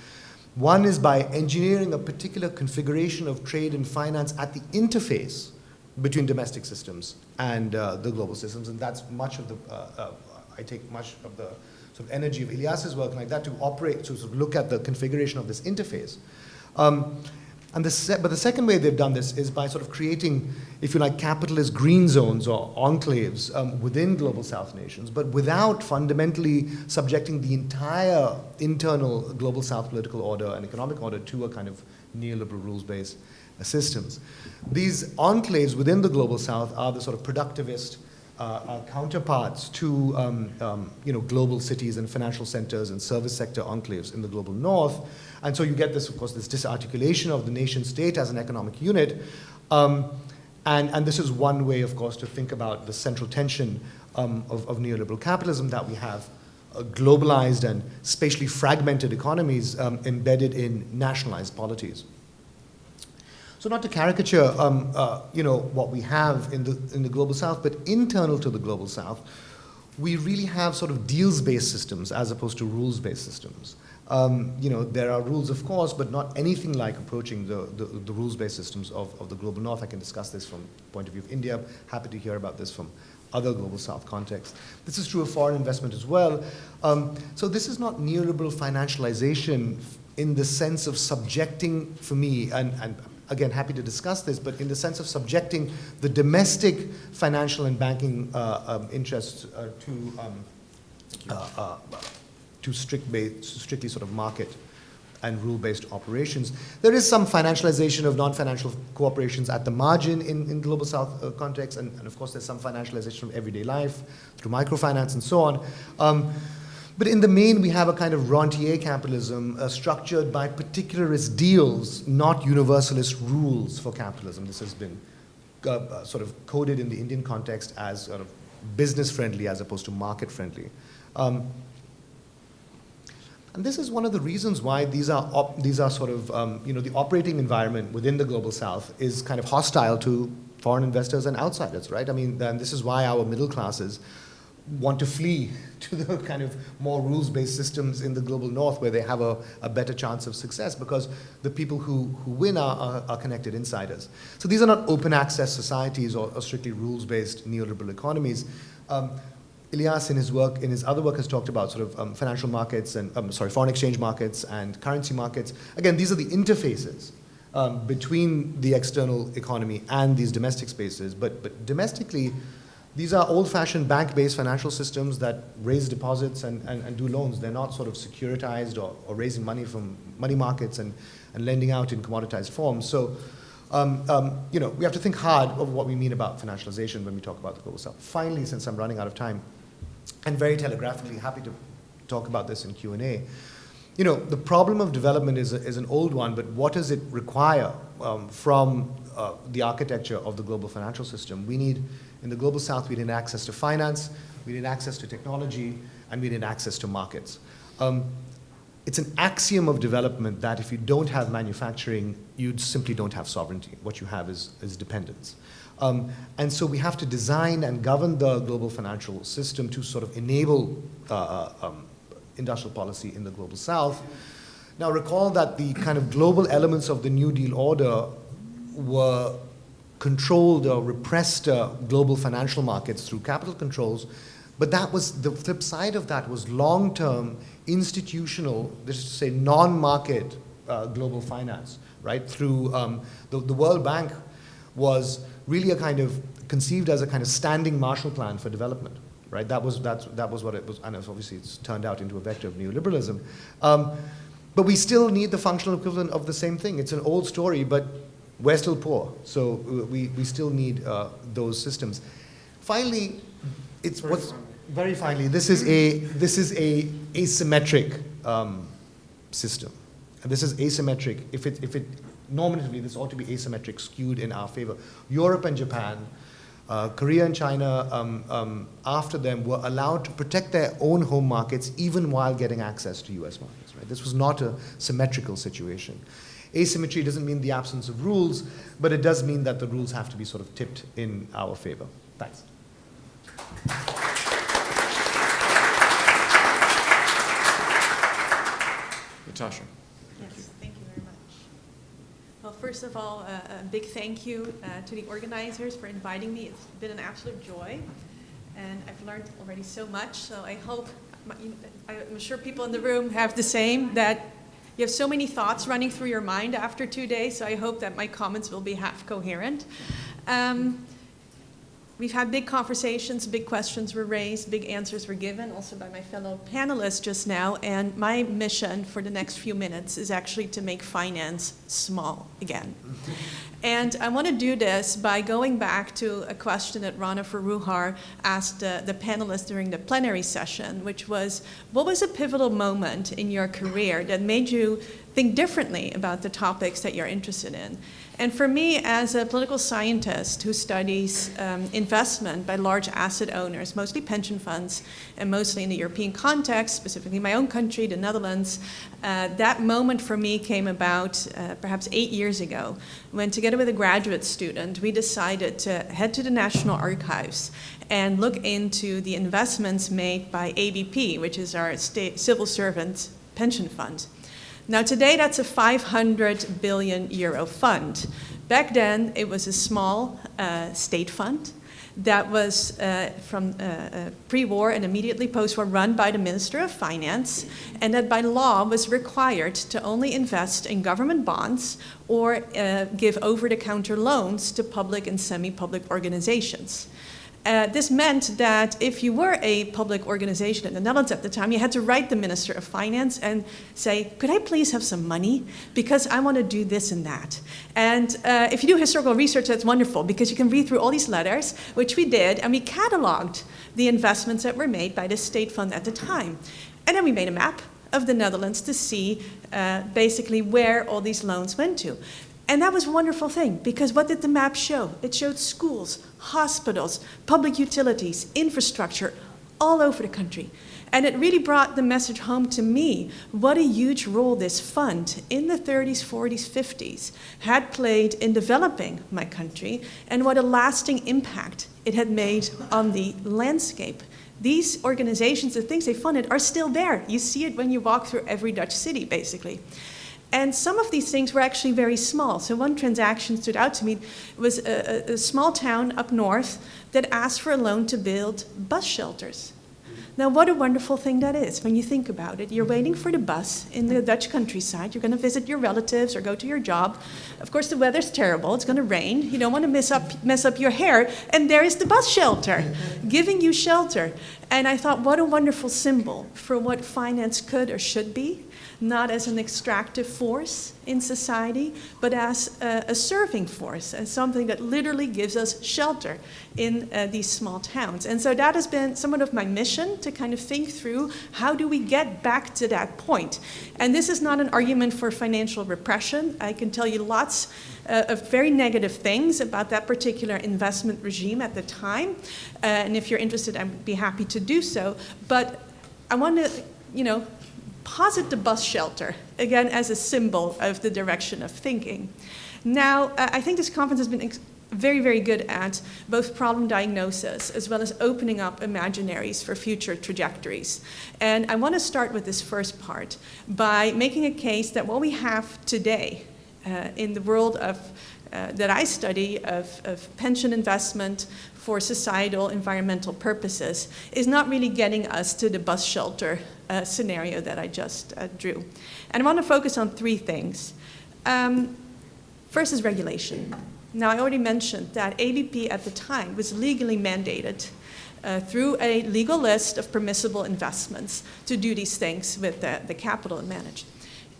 One is by engineering a particular configuration of trade and finance at the interface between domestic systems and the global systems, and that's much of the, I take much of the sort of energy of Ilias's work like that to operate, to sort of look at the configuration of this interface. But the second way they've done this is by sort of creating, if you like, capitalist green zones or enclaves within Global South nations, but without fundamentally subjecting the entire internal Global South political order and economic order to a kind of neoliberal rules-based systems. These enclaves within the Global South are the sort of productivist counterparts to global cities and financial centers and service sector enclaves in the global north. And so you get this, of course, this disarticulation of the nation state as an economic unit. And this is one way, of course, to think about the central tension of neoliberal capitalism, that we have globalized and spatially fragmented economies embedded in nationalized polities. So not to caricature, what we have in the Global South, but internal to the Global South, we really have sort of deals-based systems as opposed to rules-based systems. There are rules, of course, but not anything like approaching the rules-based systems of the Global North. I can discuss this from the point of view of India. Happy to hear about this from other Global South contexts. This is true of foreign investment as well. So this is not neoliberal financialization in the sense of subjecting, for me, and again, happy to discuss this, but in the sense of subjecting the domestic financial and banking interests to strictly sort of market and rule-based operations. There is some financialization of non-financial corporations at the margin in Global South context, and of course there's some financialization of everyday life through microfinance and so on. But in the main, we have a kind of rentier capitalism structured by particularist deals, not universalist rules for capitalism. This has been sort of coded in the Indian context as sort of business-friendly as opposed to market-friendly. And this is one of the reasons why these are sort of, the operating environment within the Global South is kind of hostile to foreign investors and outsiders, right? I mean, and this is why our middle classes want to flee to the kind of more rules-based systems in the Global North where they have a better chance of success, because the people who win are connected insiders. So these are not open access societies or strictly rules-based neoliberal economies. Ilias in his other work has talked about sort of financial markets and, foreign exchange markets and currency markets. Again, these are the interfaces between the external economy and these domestic spaces, but domestically, these are old-fashioned bank-based financial systems that raise deposits and do loans. They're not sort of securitized or raising money from money markets and lending out in commoditized forms. So, we have to think hard of what we mean about financialization when we talk about the Global South. Finally, since I'm running out of time, and very telegraphically, happy to talk about this in Q&A. The problem of development is an old one, but what does it require from the architecture of the global financial system? In the Global South, we need access to finance, we need access to technology, and we need access to markets. It's an axiom of development that if you don't have manufacturing, you simply don't have sovereignty. What you have is dependence. And so we have to design and govern the global financial system to sort of enable industrial policy in the global south. Now recall that the kind of global elements of the New Deal order were controlled or repressed global financial markets through capital controls, but that was, the flip side of that was long-term institutional, this is to say non-market global finance, right? Through the World Bank was really a kind of, conceived as a kind of standing Marshall Plan for development, right? That was what it was, and obviously it's turned out into a vector of neoliberalism. But we still need the functional equivalent of the same thing. It's an old story, but we're still poor, so we still need those systems. Finally, it's what's very finally. This is a asymmetric system, and this is asymmetric. If it normatively, this ought to be asymmetric, skewed in our favor. Europe and Japan, Korea and China, after them, were allowed to protect their own home markets even while getting access to U.S. markets. Right? This was not a symmetrical situation. Asymmetry doesn't mean the absence of rules, but it does mean that the rules have to be sort of tipped in our favor. Thanks. Natascha. Yes, thank you very much. Well, first of all, a big thank you to the organizers for inviting me. It's been an absolute joy, and I've learned already so much. So I hope, I'm sure people in the room have the same, that you have so many thoughts running through your mind after 2 days, so I hope that my comments will be half coherent. We've had big conversations, big questions were raised, big answers were given, also by my fellow panelists just now, and my mission for the next few minutes is actually to make finance small again. And I want to do this by going back to a question that Rana Faruhar asked the panelists during the plenary session, which was, what was a pivotal moment in your career that made you think differently about the topics that you're interested in? And for me, as a political scientist who studies investment by large asset owners, mostly pension funds, and mostly in the European context, specifically my own country, the Netherlands, that moment for me came about perhaps 8 years ago, when together with a graduate student, we decided to head to the National Archives and look into the investments made by ABP, which is our civil servant pension fund. Now today that's a 500 billion euro fund. Back then it was a small state fund that was from pre-war and immediately post-war run by the Minister of Finance, and that by law was required to only invest in government bonds or give over-the-counter loans to public and semi-public organizations. This meant that if you were a public organization in the Netherlands at the time, you had to write the Minister of Finance and say, could I please have some money? Because I want to do this and that. And if you do historical research, that's wonderful, because you can read through all these letters, which we did, and we cataloged the investments that were made by the state fund at the time. And then we made a map of the Netherlands to see basically where all these loans went to. And that was a wonderful thing, because what did the map show? It showed schools, hospitals, public utilities, infrastructure, all over the country. And it really brought the message home to me what a huge role this fund in the 30s, 40s, 50s had played in developing my country, and what a lasting impact it had made on the landscape. These organizations, the things they funded, are still there. You see it when you walk through every Dutch city, basically. And some of these things were actually very small. So one transaction stood out to me. It was a small town up north that asked for a loan to build bus shelters. Now, what a wonderful thing that is when you think about it. You're waiting for the bus in the Dutch countryside. You're going to visit your relatives or go to your job. Of course, the weather's terrible. It's going to rain. You don't want to mess up your hair. And there is the bus shelter, giving you shelter. And I thought, what a wonderful symbol for what finance could or should be. Not as an extractive force in society, but as a serving force, as something that literally gives us shelter in these small towns. And so that has been somewhat of my mission, to kind of think through how do we get back to that point. And this is not an argument for financial repression. I can tell you lots of very negative things about that particular investment regime at the time. And if you're interested, I'd be happy to do so. But I want to, posit the bus shelter, again, as a symbol of the direction of thinking. Now, I think this conference has been very, very good at both problem diagnosis as well as opening up imaginaries for future trajectories. And I want to start with this first part by making a case that what we have today in the world of that I study of pension investment for societal environmental purposes is not really getting us to the bus shelter scenario that I just drew. And I want to focus on three things. First is regulation. Now, I already mentioned that ABP at the time was legally mandated through a legal list of permissible investments to do these things with the capital it managed.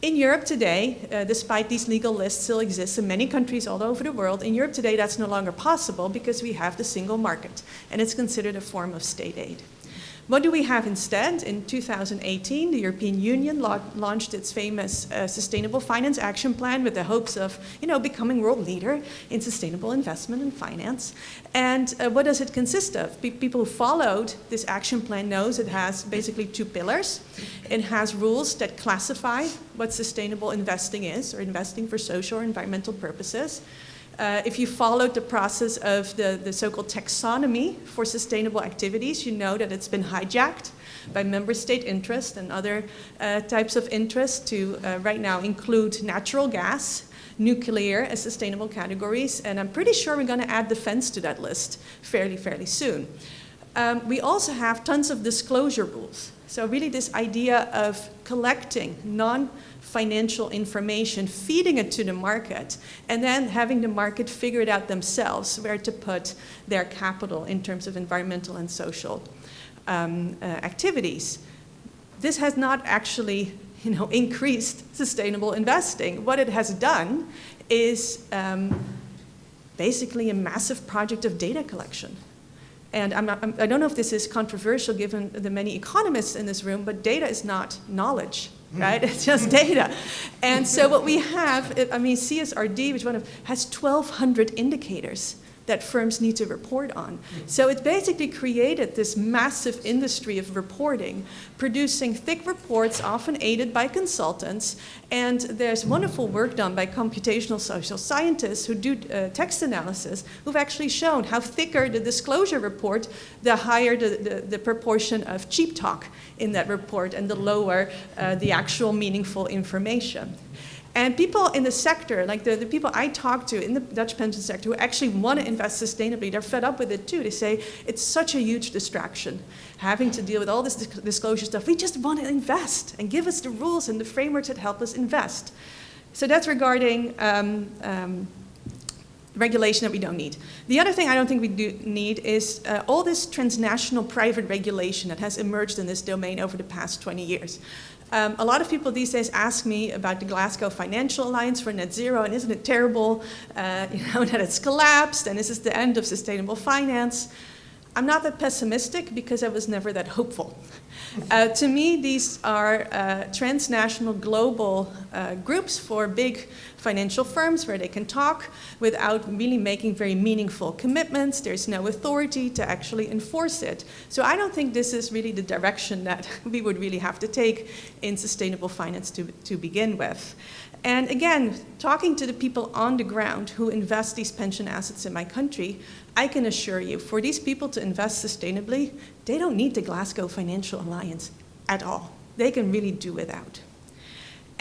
In Europe today, despite these legal lists still exist in many countries all over the world, in Europe today that's no longer possible because we have the single market, and it's considered a form of state aid. What do we have instead? In 2018, the European Union launched its famous Sustainable Finance Action Plan with the hopes of, becoming world leader in sustainable investment and finance. And what does it consist of? People who followed this action plan knows it has basically two pillars. It has rules that classify what sustainable investing is, or investing for social or environmental purposes. If you followed the process of the so-called taxonomy for sustainable activities, you know that it's been hijacked by member state interest and other types of interest to right now include natural gas, nuclear as sustainable categories, and I'm pretty sure we're going to add defense to that list fairly soon. We also have tons of disclosure rules. So really this idea of collecting non-financial information, feeding it to the market, and then having the market figure it out themselves where to put their capital in terms of environmental and social activities. This has not actually increased sustainable investing. What it has done is basically a massive project of data collection. And I don't know if this is controversial given the many economists in this room, but data is not knowledge, right? It's just data. And so what we have, CSRD, which has 1,200 indicators that firms need to report on. So it basically created this massive industry of reporting, producing thick reports, often aided by consultants. And there's wonderful work done by computational social scientists who do text analysis, who've actually shown how thicker the disclosure report, the higher the proportion of cheap talk in that report, and the lower the actual meaningful information. And people in the sector, like the people I talk to in the Dutch pension sector who actually want to invest sustainably, they're fed up with it too. They say it's such a huge distraction having to deal with all this disclosure stuff. We just want to invest and give us the rules and the frameworks that help us invest. So that's regarding regulation that we don't need. The other thing I don't think we do need is all this transnational private regulation that has emerged in this domain over the past 20 years. A lot of people these days ask me about the Glasgow Financial Alliance for Net Zero, and isn't it terrible that it's collapsed, and this is the end of sustainable finance. I'm not that pessimistic because I was never that hopeful. To me, these are transnational global groups for big financial firms where they can talk without really making very meaningful commitments. There's no authority to actually enforce it. So I don't think this is really the direction that we would really have to take in sustainable finance to begin with. And again, talking to the people on the ground who invest these pension assets in my country, I can assure you, for these people to invest sustainably, they don't need the Glasgow Financial Alliance at all. They can really do without.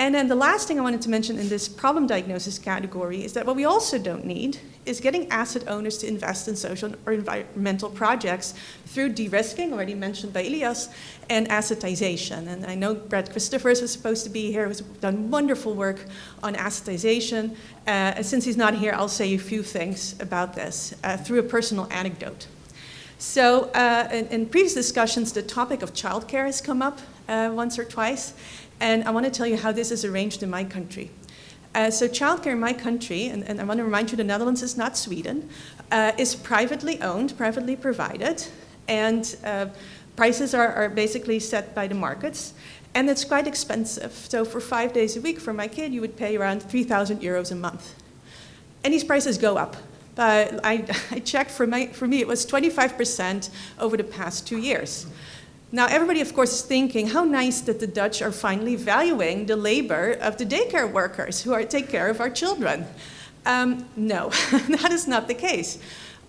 And then the last thing I wanted to mention in this problem diagnosis category is that what we also don't need is getting asset owners to invest in social or environmental projects through de-risking, already mentioned by Ilias, and assetization. And I know Brad Christophers was supposed to be here, who's done wonderful work on assetization. Since he's not here, I'll say a few things about this through a personal anecdote. So in previous discussions, the topic of childcare has come up once or twice. And I want to tell you how this is arranged in my country. So childcare in my country, and I want to remind you the Netherlands is not Sweden, is privately owned, privately provided, and prices are basically set by the markets, and it's quite expensive. So for 5 days a week for my kid, you would pay around 3,000 euros a month. And these prices go up. I checked, for me it was 25% over the past 2 years. Now, everybody, of course, is thinking, how nice that the Dutch are finally valuing the labor of the daycare workers who take care of our children. No, that is not the case.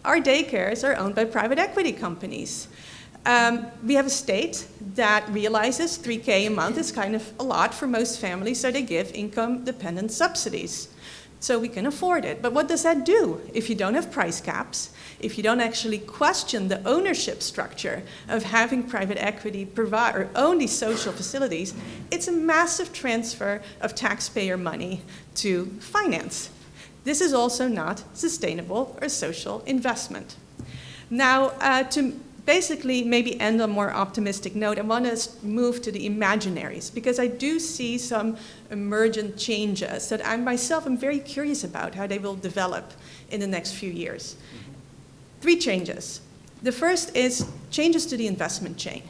Our daycares are owned by private equity companies. We have a state that realizes $3K a month is kind of a lot for most families, so they give income-dependent subsidies. So we can afford it. But what does that do if you don't have price caps, if you don't actually question the ownership structure of having private equity provide or own these social facilities? It's a massive transfer of taxpayer money to finance. This is also not sustainable or social investment. Now, to basically maybe end on a more optimistic note, I want to move to the imaginaries, because I do see some emergent changes that I myself am very curious about how they will develop in the next few years. 3 changes. The first is changes to the investment chain.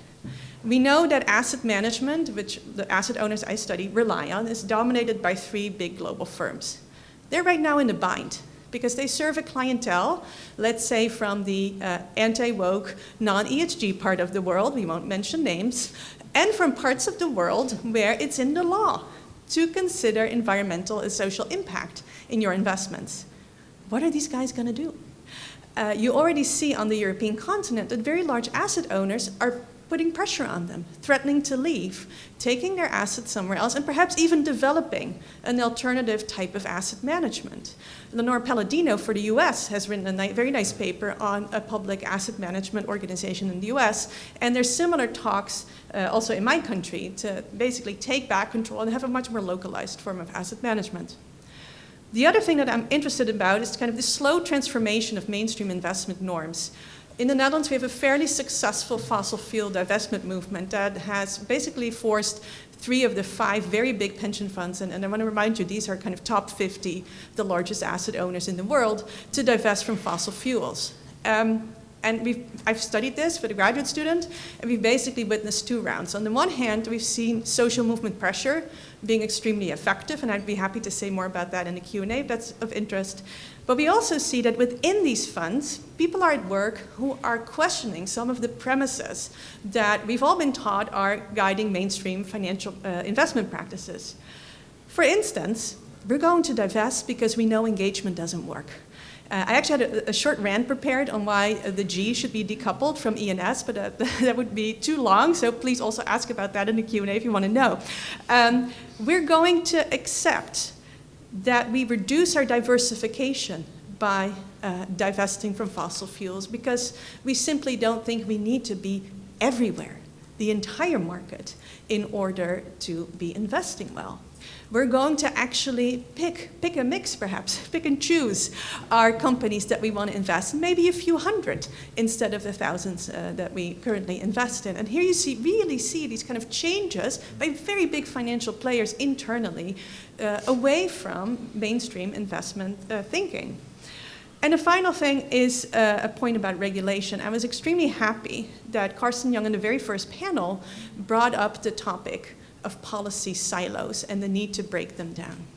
We know that asset management, which the asset owners I study rely on, is dominated by 3 big global firms. They're right now in a bind, because they serve a clientele, let's say from the anti-woke, non-ESG part of the world, we won't mention names, and from parts of the world where it's in the law to consider environmental and social impact in your investments. What are these guys going to do? You already see on the European continent that very large asset owners are putting pressure on them, threatening to leave, taking their assets somewhere else, and perhaps even developing an alternative type of asset management. Lenore Palladino for the US has written a very nice paper on a public asset management organization in the US, and there's similar talks also in my country to basically take back control and have a much more localized form of asset management. The other thing that I'm interested about is kind of the slow transformation of mainstream investment norms. In the Netherlands, we have a fairly successful fossil fuel divestment movement that has basically forced 3 of the 5 very big pension funds, and I want to remind you, these are kind of top 50, the largest asset owners in the world, to divest from fossil fuels. And I've studied this for the graduate student, and we've basically witnessed 2 rounds. On the one hand, we've seen social movement pressure being extremely effective, and I'd be happy to say more about that in the Q&A if that's of interest. But we also see that within these funds, people are at work who are questioning some of the premises that we've all been taught are guiding mainstream financial investment practices. For instance, we're going to divest because we know engagement doesn't work. I actually had a short rant prepared on why the G should be decoupled from ENS, but that would be too long, so please also ask about that in the Q&A if you want to know. We're going to accept that we reduce our diversification by divesting from fossil fuels because we simply don't think we need to be everywhere, the entire market, in order to be investing well. We're going to actually pick a mix perhaps, pick and choose our companies that we want to invest in, maybe a few hundred instead of the thousands that we currently invest in. And here you really see these kind of changes by very big financial players internally away from mainstream investment thinking. And the final thing is a point about regulation. I was extremely happy that Carsten Jung in the very first panel brought up the topic of policy silos and the need to break them down.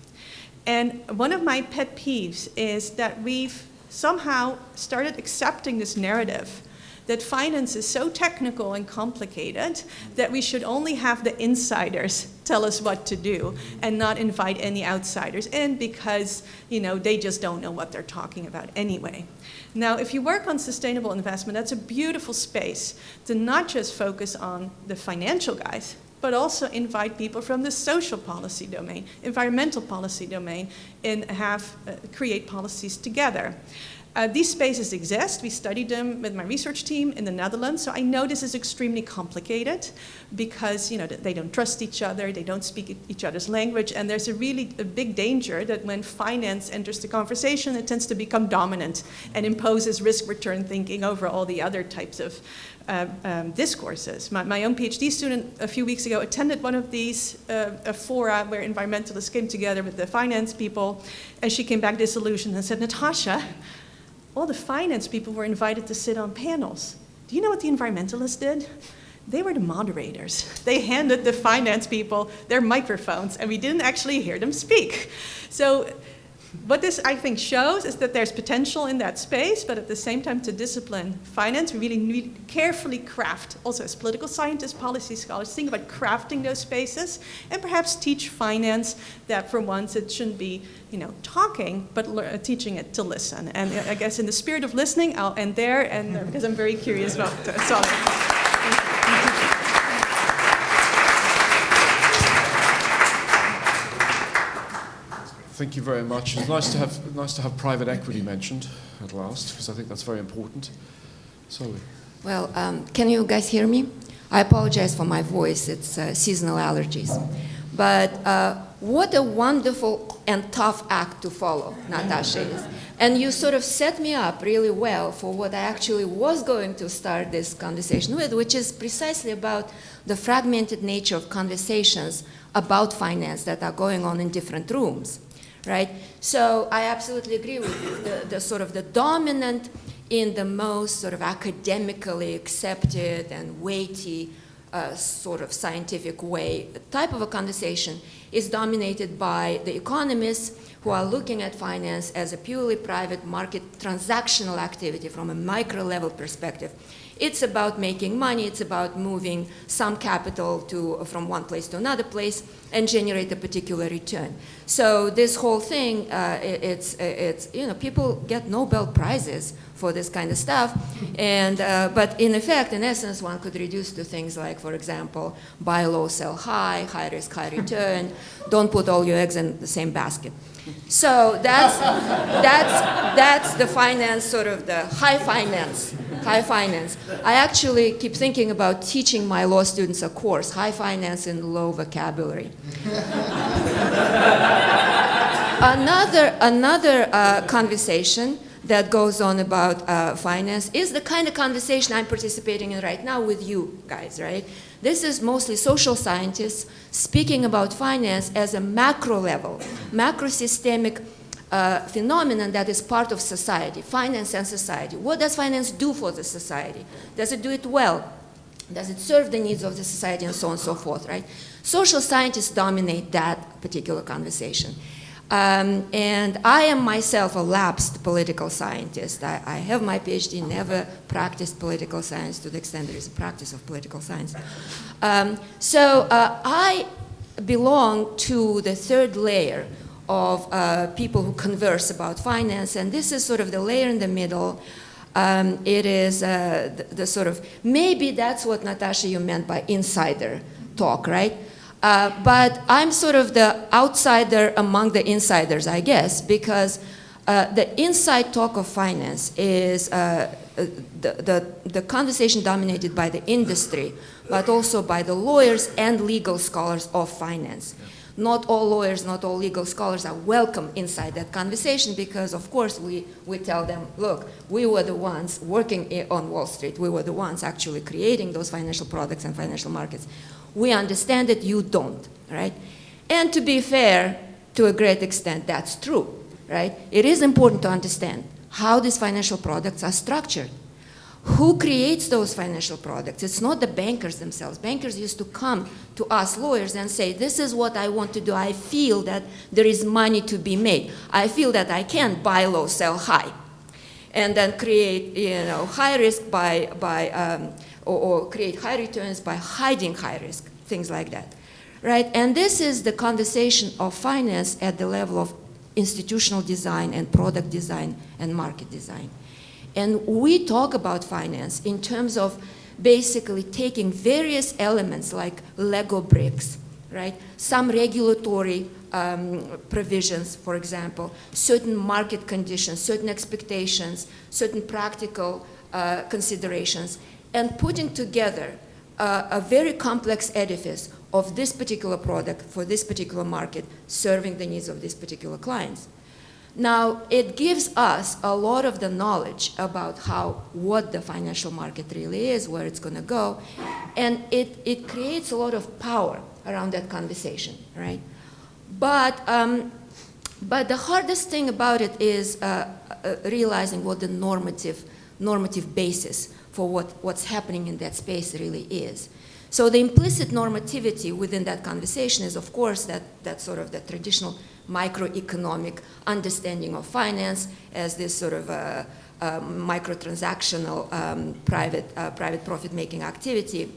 And one of my pet peeves is that we've somehow started accepting this narrative that finance is so technical and complicated that we should only have the insiders tell us what to do and not invite any outsiders in because, you know, they just don't know what they're talking about anyway. Now, if you work on sustainable investment, that's a beautiful space to not just focus on the financial guys, but also invite people from the social policy domain, environmental policy domain, and create policies together. These spaces exist. We studied them with my research team in the Netherlands, so I know this is extremely complicated because they don't trust each other, they don't speak each other's language, and there's a big danger that when finance enters the conversation, it tends to become dominant and imposes risk-return thinking over all the other types of discourses. My own PhD student a few weeks ago attended one of these fora where environmentalists came together with the finance people, and she came back disillusioned and said, Natascha, all the finance people were invited to sit on panels. Do you know what the environmentalists did? They were the moderators. They handed the finance people their microphones, and we didn't actually hear them speak. So what this, I think, shows is that there's potential in that space, but at the same time, to discipline finance, we really need to carefully craft, also as political scientists, policy scholars, think about crafting those spaces, and perhaps teach finance that for once it shouldn't be, talking, but teaching it to listen. And I guess in the spirit of listening, I'll end there, and because I'm very curious about Saule. Thank you very much. It's nice to have private equity mentioned at last, because I think that's very important. Saule. Well, can you guys hear me? I apologize for my voice. It's seasonal allergies. But what a wonderful and tough act to follow, Natascha is. And you sort of set me up really well for what I actually was going to start this conversation with, which is precisely about the fragmented nature of conversations about finance that are going on in different rooms. Right? So I absolutely agree with you. The sort of the dominant, in the most sort of academically accepted and weighty sort of scientific way, type of a conversation is dominated by the economists who are looking at finance as a purely private market transactional activity from a micro level perspective. It's about making money, it's about moving some capital from one place to another place and generate a particular return. So this whole thing, it's people get Nobel Prizes for this kind of stuff, and but in effect, in essence, one could reduce to things like, for example, buy low, sell high, high risk, high return, don't put all your eggs in the same basket. So that's the finance, sort of the high finance. High finance. I actually keep thinking about teaching my law students a course, high finance and low vocabulary. Another conversation that goes on about finance is the kind of conversation I'm participating in right now with you guys, right? This is mostly social scientists speaking about finance as a macro level, macro systemic phenomenon that is part of society, finance and society. What does finance do for the society? Does it do it well? Does it serve the needs of the society, and so on and so forth, right? Social scientists dominate that particular conversation. And I am myself a lapsed political scientist. I have my PhD, never practiced political science to the extent there is a practice of political science. So I belong to the third layer of people who converse about finance, and this is sort of the layer in the middle. It is the sort of, maybe that's what, Natascha, you meant by insider talk, right? But I'm sort of the outsider among the insiders, I guess, because the inside talk of finance is the conversation dominated by the industry, but also by the lawyers and legal scholars of finance. Not all lawyers, not all legal scholars are welcome inside that conversation because, of course, we tell them, look, we were the ones working on Wall Street. We were the ones actually creating those financial products and financial markets. We understand it, you don't, right? And to be fair, to a great extent, that's true, right? It is important to understand how these financial products are structured. Who creates those financial products? It's not the bankers themselves. Bankers used to come to us lawyers and say, this is what I want to do. I feel that there is money to be made. I feel that I can buy low, sell high, and then create, high risk or create high returns by hiding high risk, things like that, right? And this is the conversation of finance at the level of institutional design and product design and market design. And we talk about finance in terms of basically taking various elements like Lego bricks, right? Some regulatory provisions, for example, certain market conditions, certain expectations, certain practical considerations, and putting together a very complex edifice of this particular product for this particular market, serving the needs of these particular clients. Now, it gives us a lot of the knowledge about what the financial market really is, where it's going to go, and it creates a lot of power around that conversation, right? But the hardest thing about it is realizing what the normative basis for what's happening in that space really is. So the implicit normativity within that conversation is, of course, that sort of the traditional microeconomic understanding of finance as this sort of microtransactional private profit-making activity.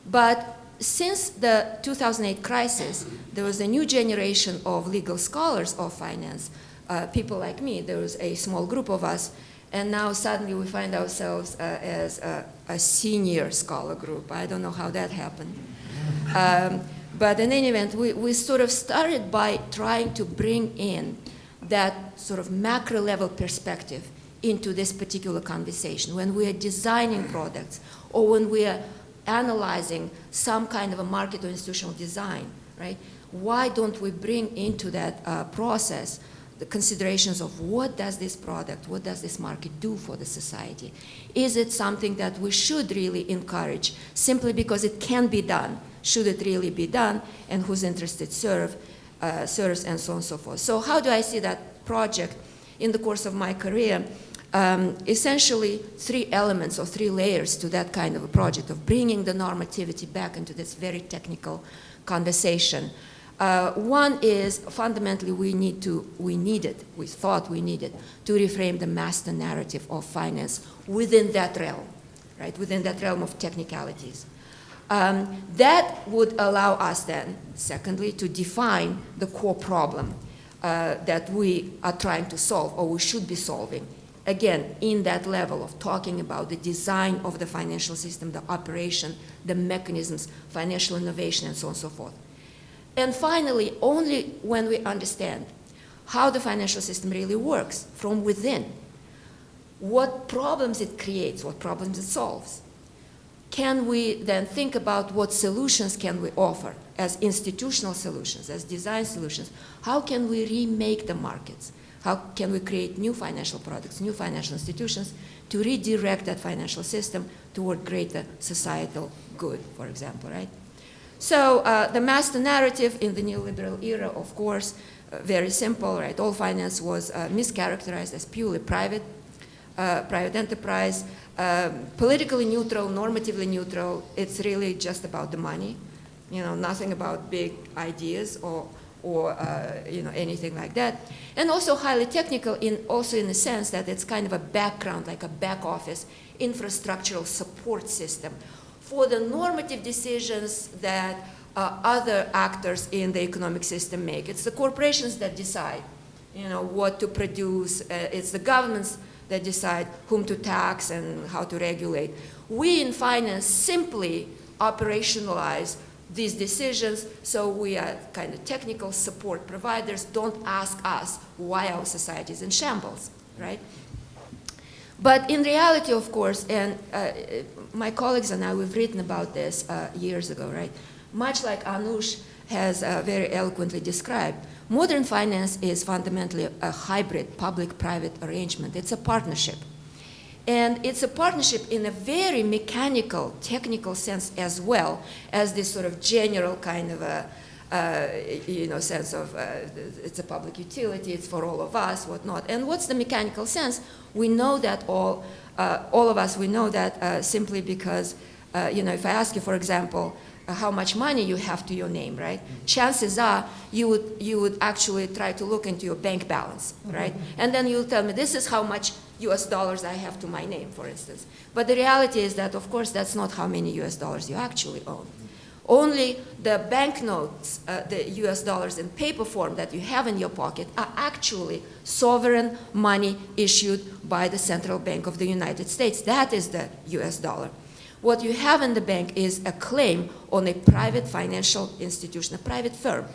But since the 2008 crisis, there was a new generation of legal scholars of finance, people like me. There was a small group of us, and now suddenly we find ourselves as a senior scholar group. I don't know how that happened. But in any event, we sort of started by trying to bring in that sort of macro level perspective into this particular conversation. When we are designing products or when we are analyzing some kind of a market or institutional design, right? Why don't we bring into that process the considerations of what does this product, what does this market do for the society? Is it something that we should really encourage simply because it can be done? Should it really be done? And whose interest it serves, and so on and so forth. So how do I see that project in the course of my career? Essentially, three elements or three layers to that kind of a project of bringing the normativity back into this very technical conversation. One is fundamentally we thought we needed to reframe the master narrative of finance within that realm, right? Within that realm of technicalities. That would allow us then, secondly, to define the core problem that we are trying to solve or we should be solving. Again, in that level of talking about the design of the financial system, the operation, the mechanisms, financial innovation, and so on and so forth. And finally, only when we understand how the financial system really works from within, what problems it creates, what problems it solves, can we then think about what solutions can we offer as institutional solutions, as design solutions? How can we remake the markets? How can we create new financial products, new financial institutions to redirect that financial system toward greater societal good, for example, right? So the master narrative in the neoliberal era, of course, very simple, right? All finance was mischaracterized as purely private enterprise, politically neutral, normatively neutral. It's really just about the money, nothing about big ideas or anything like that. And also highly technical also in the sense that it's kind of a background, like a back office infrastructural support system for the normative decisions that other actors in the economic system make. It's the corporations that decide, what to produce. It's the governments that decide whom to tax and how to regulate. We in finance simply operationalize these decisions, so we are kind of technical support providers. Don't ask us why our society is in shambles, right? But in reality, of course, and my colleagues and I, we've written about this years ago, right? Much like Anush has very eloquently described, modern finance is fundamentally a hybrid public-private arrangement. It's a partnership. And it's a partnership in a very mechanical, technical sense as well as this sort of general kind of a, sense of it's a public utility, it's for all of us, whatnot. And what's the mechanical sense? We know that all of us, we know that simply because, if I ask you, for example, how much money you have to your name, right? Chances are you would actually try to look into your bank balance, right? And then you'll tell me, this is how much US dollars I have to my name, for instance. But the reality is that, of course, that's not how many US dollars you actually own. Only the banknotes, the US dollars in paper form that you have in your pocket are actually sovereign money issued by the Central Bank of the United States. That is the US dollar. What you have in the bank is a claim on a private financial institution, a private firm.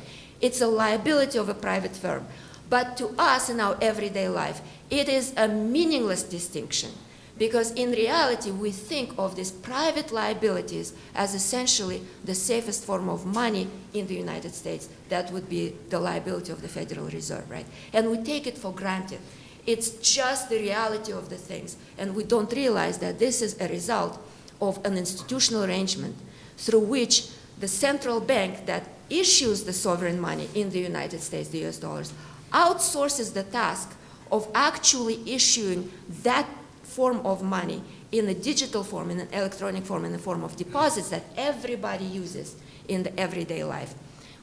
It's a liability of a private firm. But to us in our everyday life, it is a meaningless distinction because in reality, we think of these private liabilities as essentially the safest form of money in the United States. That would be the liability of the Federal Reserve, right? And we take it for granted. It's just the reality of the things. And we don't realize that this is a result of an institutional arrangement through which the central bank that issues the sovereign money in the United States, the US dollars, outsources the task of actually issuing that form of money in a digital form, in an electronic form, in the form of deposits that everybody uses in the everyday life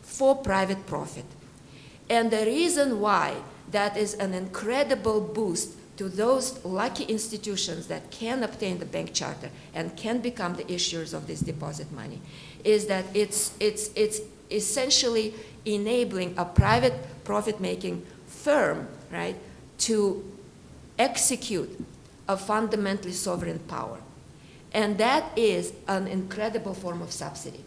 for private profit. And the reason why that is an incredible boost to those lucky institutions that can obtain the bank charter and can become the issuers of this deposit money is that it's essentially enabling a private profit-making firm, right, to execute a fundamentally sovereign power. And that is an incredible form of subsidy.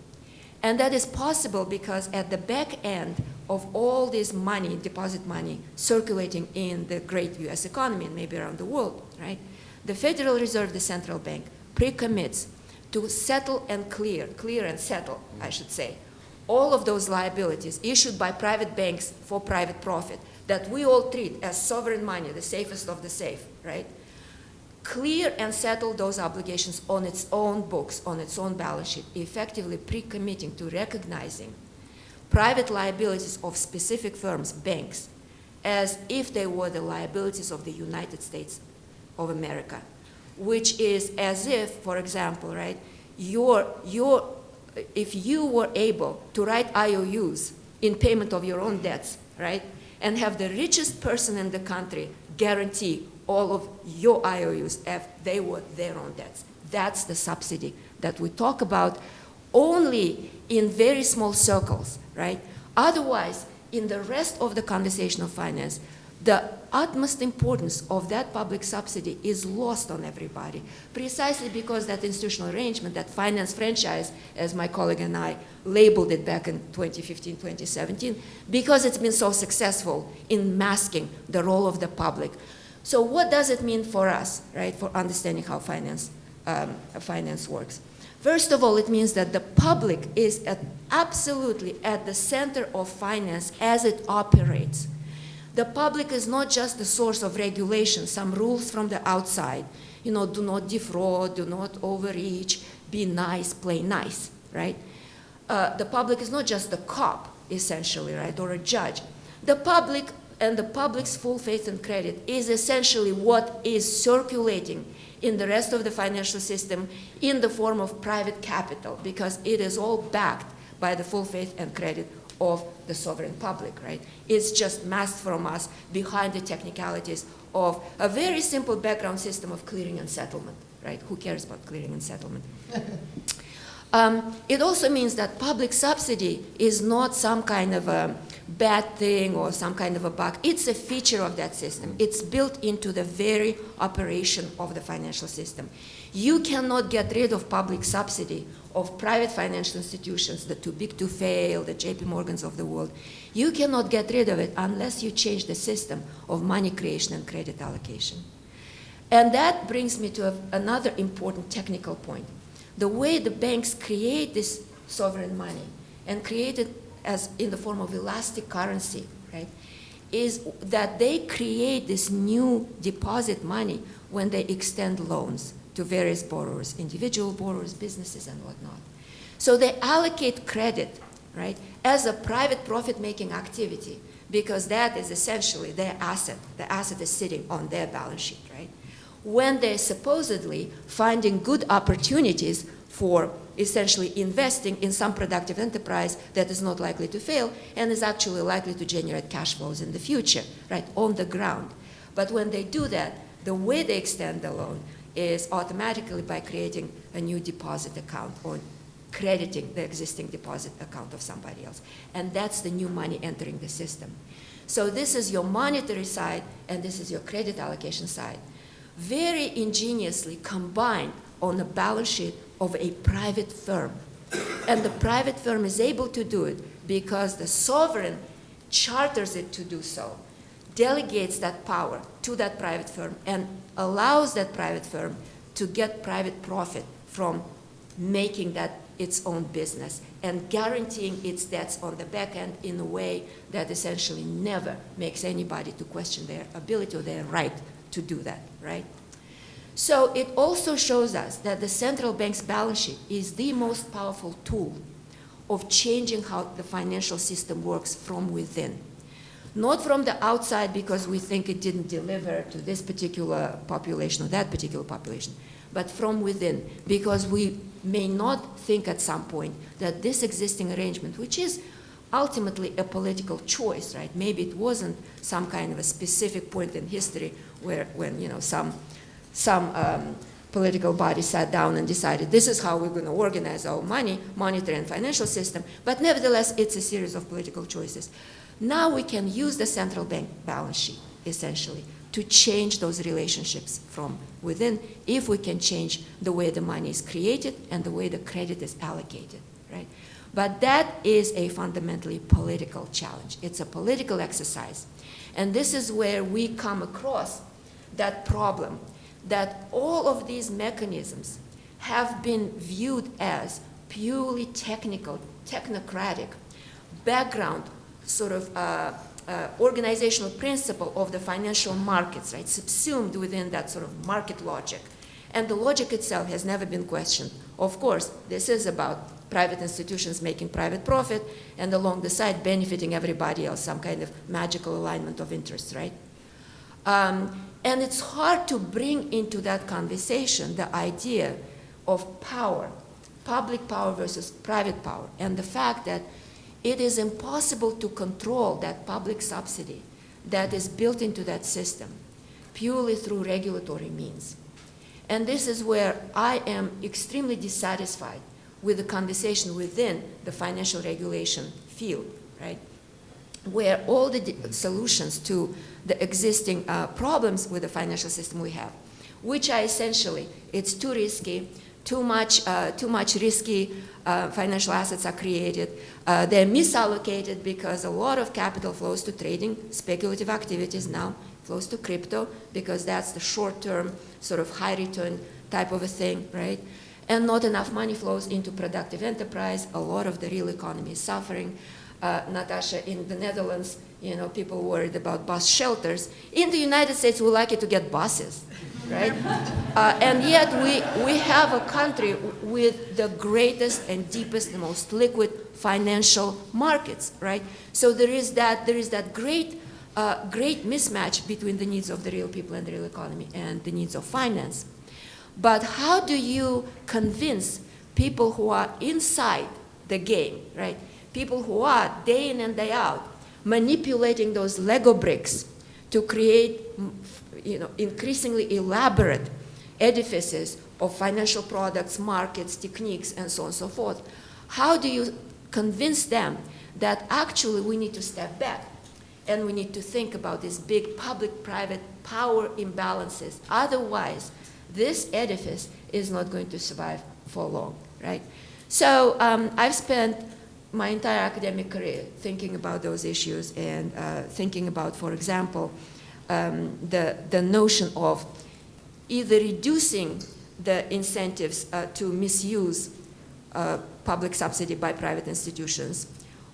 And that is possible because at the back end of all this money, deposit money, circulating in the great US economy and maybe around the world, right, the Federal Reserve, the central bank, pre-commits to settle and clear and settle, I should say, all of those liabilities issued by private banks for private profit that we all treat as sovereign money, the safest of the safe, right? Clear and settle those obligations on its own books, on its own balance sheet, effectively pre-committing to recognizing private liabilities of specific firms, banks, as if they were the liabilities of the United States of America, which is as if, for example, right, if you were able to write IOUs in payment of your own debts, right, and have the richest person in the country guarantee all of your IOUs if they were their own debts. That's the subsidy that we talk about only in very small circles, right? Otherwise, in the rest of the conversation of finance, the utmost importance of that public subsidy is lost on everybody, precisely because that institutional arrangement, that finance franchise, as my colleague and I labeled it back in 2015, 2017, because it's been so successful in masking the role of the public. So what does it mean for us, right, for understanding how finance works? First of all, it means that the public is absolutely at the center of finance as it operates. The public is not just the source of regulation, some rules from the outside, do not defraud, do not overreach, be nice, play nice, right? The public is not just the cop, essentially, right, or a judge. The public and the public's full faith and credit is essentially what is circulating in the rest of the financial system in the form of private capital, because it is all backed by the full faith and credit of the sovereign public, right? It's just masked from us behind the technicalities of a very simple background system of clearing and settlement, right? Who cares about clearing and settlement? It also means that public subsidy is not some kind of a bad thing or some kind of a bug. It's a feature of that system. It's built into the very operation of the financial system. You cannot get rid of public subsidy of private financial institutions, the too big to fail, the JP Morgans of the world. You cannot get rid of it unless you change the system of money creation and credit allocation. And that brings me to another important technical point. The way the banks create this sovereign money and create it as in the form of elastic currency, right, is that they create this new deposit money when they extend loans to various borrowers, individual borrowers, businesses, and whatnot. So they allocate credit, right, as a private profit-making activity, because that is essentially their asset. The asset is sitting on their balance sheet, right? When they're supposedly finding good opportunities for essentially investing in some productive enterprise that is not likely to fail and is actually likely to generate cash flows in the future, right, on the ground. But when they do that, the way they extend the loan is automatically by creating a new deposit account or crediting the existing deposit account of somebody else. And that's the new money entering the system. So this is your monetary side and this is your credit allocation side, very ingeniously combined on the balance sheet of a private firm. And the private firm is able to do it because the sovereign charters it to do so, delegates that power to that private firm, and allows that private firm to get private profit from making that its own business and guaranteeing its debts on the back end in a way that essentially never makes anybody to question their ability or their right to do that, right? So it also shows us that the central bank's balance sheet is the most powerful tool of changing how the financial system works from within. Not from the outside because we think it didn't deliver to this particular population or that particular population, but from within, because we may not think at some point that this existing arrangement, which is ultimately a political choice, right? Maybe it wasn't some kind of a specific point in history when some political body sat down and decided this is how we're going to organize our monetary and financial system, but nevertheless it's a series of political choices. Now we can use the central bank balance sheet, essentially, to change those relationships from within if we can change the way the money is created and the way the credit is allocated, right? But that is a fundamentally political challenge. It's a political exercise. And this is where we come across that problem that all of these mechanisms have been viewed as purely technical, technocratic, background sort of organizational principle of the financial markets, right, subsumed within that sort of market logic. And the logic itself has never been questioned. Of course, this is about private institutions making private profit and along the side benefiting everybody else, some kind of magical alignment of interests, right? And it's hard to bring into that conversation the idea of power, public power versus private power, and the fact that it is impossible to control that public subsidy that is built into that system purely through regulatory means. And this is where I am extremely dissatisfied with the conversation within the financial regulation field, right? Where all the solutions to the existing problems with the financial system we have, which are essentially, it's too risky, too much risky financial assets are created. They're misallocated because a lot of capital flows to trading, speculative activities now, flows to crypto because that's the short-term sort of high return type of a thing, right? And not enough money flows into productive enterprise. A lot of the real economy is suffering. Natascha, in the Netherlands, people worried about bus shelters. In the United States, we like it to get buses, right? And yet we have a country with the greatest and deepest and most liquid financial markets, right? So there is that great mismatch between the needs of the real people and the real economy and the needs of finance. But how do you convince people who are inside the game, right? People who are day in and day out manipulating those Lego bricks to create, increasingly elaborate edifices of financial products, markets, techniques, and so on and so forth. How do you convince them that actually we need to step back and we need to think about these big public-private power imbalances? Otherwise, this edifice is not going to survive for long, right? So I've spent my entire academic career thinking about those issues and thinking about, for example, the notion of either reducing the incentives to misuse public subsidy by private institutions,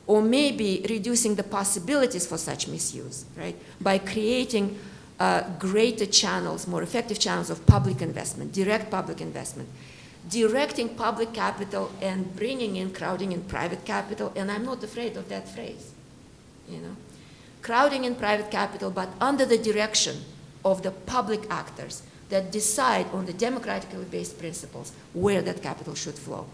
or maybe reducing the possibilities for such misuse, right? By creating greater channels, more effective channels of public investment, direct public investment, directing public capital and bringing in, crowding in private capital, and I'm not afraid of that phrase, crowding in private capital, but under the direction of the public actors that decide on the democratically based principles where that capital should flow.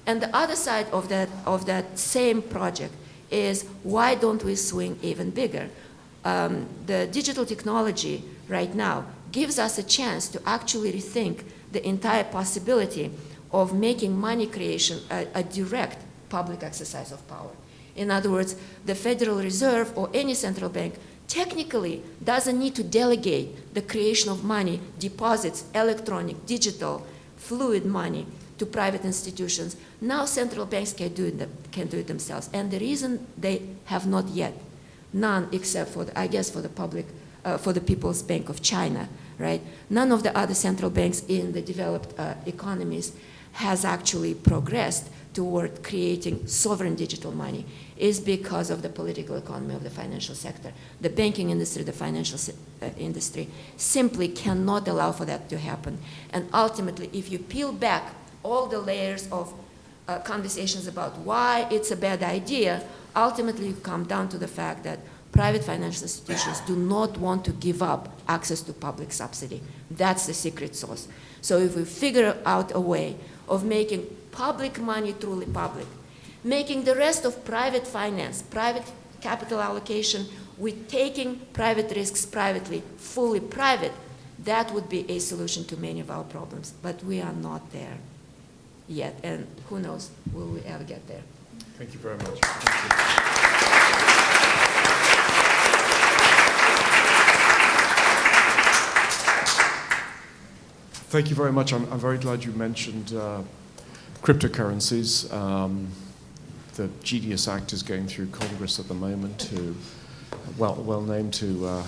And the other side of that same project is, why don't we swing even bigger? The digital technology right now gives us a chance to actually rethink the entire possibility of making money creation a direct public exercise of power. In other words, the Federal Reserve or any central bank technically doesn't need to delegate the creation of money, deposits, electronic, digital, fluid money to private institutions. Now central banks can do it themselves. And the reason they have not yet, none except for, I guess, for the public, for the People's Bank of China, right? None of the other central banks in the developed economies has actually progressed toward creating sovereign digital money, is because of the political economy of the financial sector. The banking industry, the financial industry simply cannot allow for that to happen. And ultimately, if you peel back all the layers of conversations about why it's a bad idea, ultimately you come down to the fact that private financial institutions do not want to give up access to public subsidy. That's the secret sauce. So if we figure out a way of making public money truly public, making the rest of private finance, private capital allocation, with taking private risks privately, fully private, that would be a solution to many of our problems. But we are not there yet, and who knows, will we ever get there? Thank you very much. Thank you. Thank you very much. I'm very glad you mentioned cryptocurrencies. The GDS Act is going through Congress at the moment to, well named to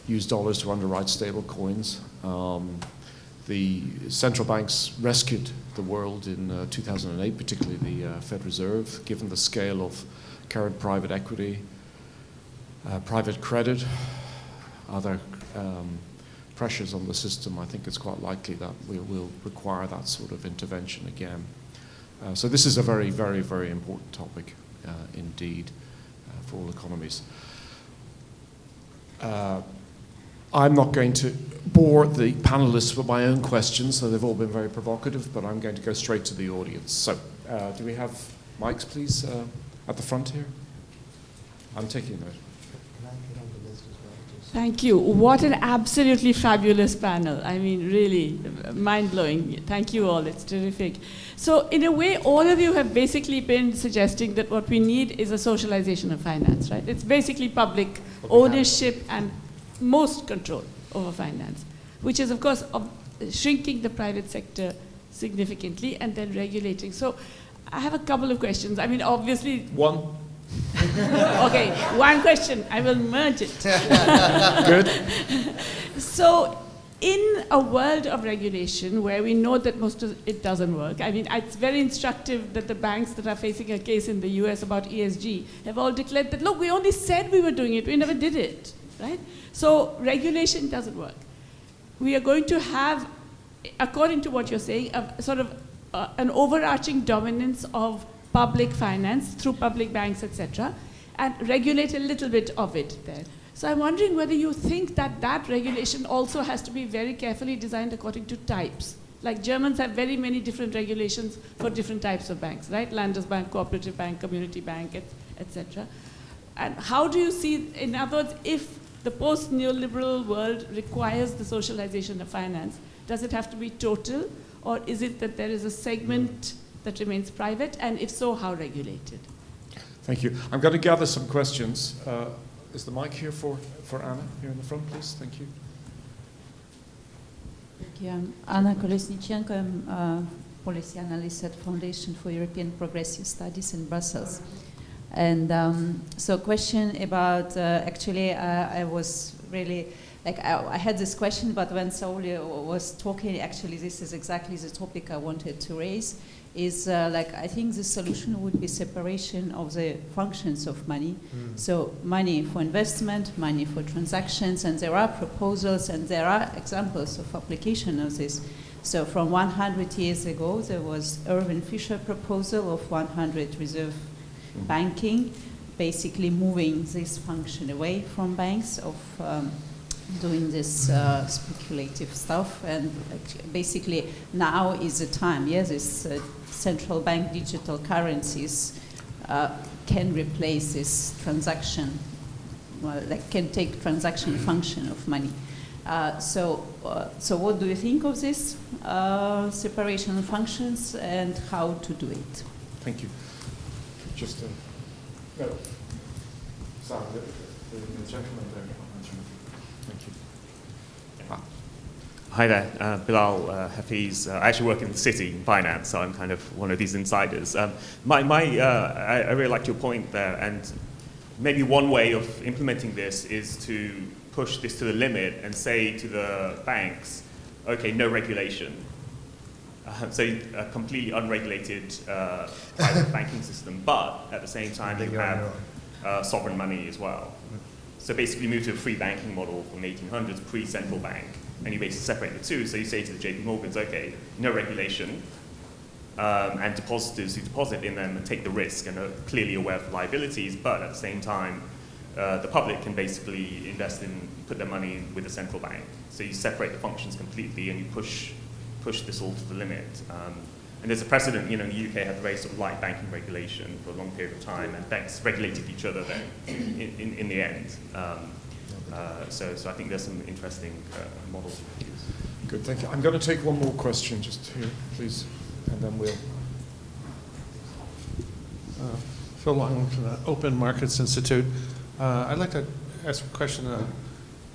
use dollars to underwrite stable coins. The central banks rescued the world in 2008, particularly the Fed Reserve, given the scale of current private equity, private credit, other pressures on the system. I think it's quite likely that we will require that sort of intervention again. So this is a very, very, very important topic indeed for all economies. I'm not going to bore the panelists with my own questions, so they've all been very provocative, but I'm going to go straight to the audience. So do we have mics, please, at the front here? I'm taking a note. Thank you. What an absolutely fabulous panel. I mean, really mind-blowing. Thank you all. It's terrific. So in a way, all of you have basically been suggesting that what we need is a socialization of finance, right? It's basically public ownership and most control over finance, which is, of course, shrinking the private sector significantly and then regulating. So I have a couple of questions. I mean, obviously... One. Okay, one question. I will merge it. Good. So in a world of regulation where we know that most of it doesn't work, I mean, it's very instructive that the banks that are facing a case in the US about ESG have all declared that, look, we only said we were doing it, we never did it, right? So regulation doesn't work. We are going to have, according to what you're saying, a sort of an overarching dominance of public finance through public banks, etc., and regulate a little bit of it there. So I'm wondering whether you think that that regulation also has to be very carefully designed according to types. Like Germans have very many different regulations for different types of banks, right? Landesbank, cooperative bank, community bank, etc. And how do you see, in other words, if the post-neoliberal world requires the socialization of finance, does it have to be total, or is it that there is a segment that remains private, and if so, how regulated? Thank you. I'm going to gather some questions. Is the mic here for Anna, here in the front, please? Thank you. Thank you. I'm Anna Kolesnichenko. I'm a policy analyst at Foundation for European Progressive Studies in Brussels. And so question about, actually, I was really, like, I had this question, but when Saule was talking, actually, this is exactly the topic I wanted to raise. Is like, I think the solution would be separation of the functions of money. So money for investment, money for transactions, and there are proposals and there are examples of application of this. So from 100 years ago, there was Irving Fisher proposal of 100 reserve banking, basically moving this function away from banks of doing this speculative stuff, and basically now is the time, yes, this central bank digital currencies can replace this transaction, well, like can take transaction function of money. So what do you think of this separation of functions and how to do it? Thank you. Just no. Sorry, the gentleman there. Thank you. Hi there, Bilal Hafiz. I actually work in the city in finance, so I'm kind of one of these insiders. I really liked your point there, and maybe one way of implementing this is to push this to the limit and say to the banks, okay, no regulation. So a completely unregulated private banking system, but at the same time you have sovereign money as well. So basically move to a free banking model from the 1800s, pre-central bank, and you basically separate the two. So you say to the JP Morgans, okay, no regulation, and depositors who deposit in them and take the risk and are clearly aware of the liabilities, but at the same time, the public can basically put their money with the central bank. So you separate the functions completely and you push this all to the limit. And there's a precedent, the UK had very sort of light banking regulation for a long period of time, and banks regulated each other then in the end. So I think there's some interesting models to use. Good, thank you. I'm going to take one more question just here, please, and then we'll... Phil Long from the Open Markets Institute. I'd like to ask a question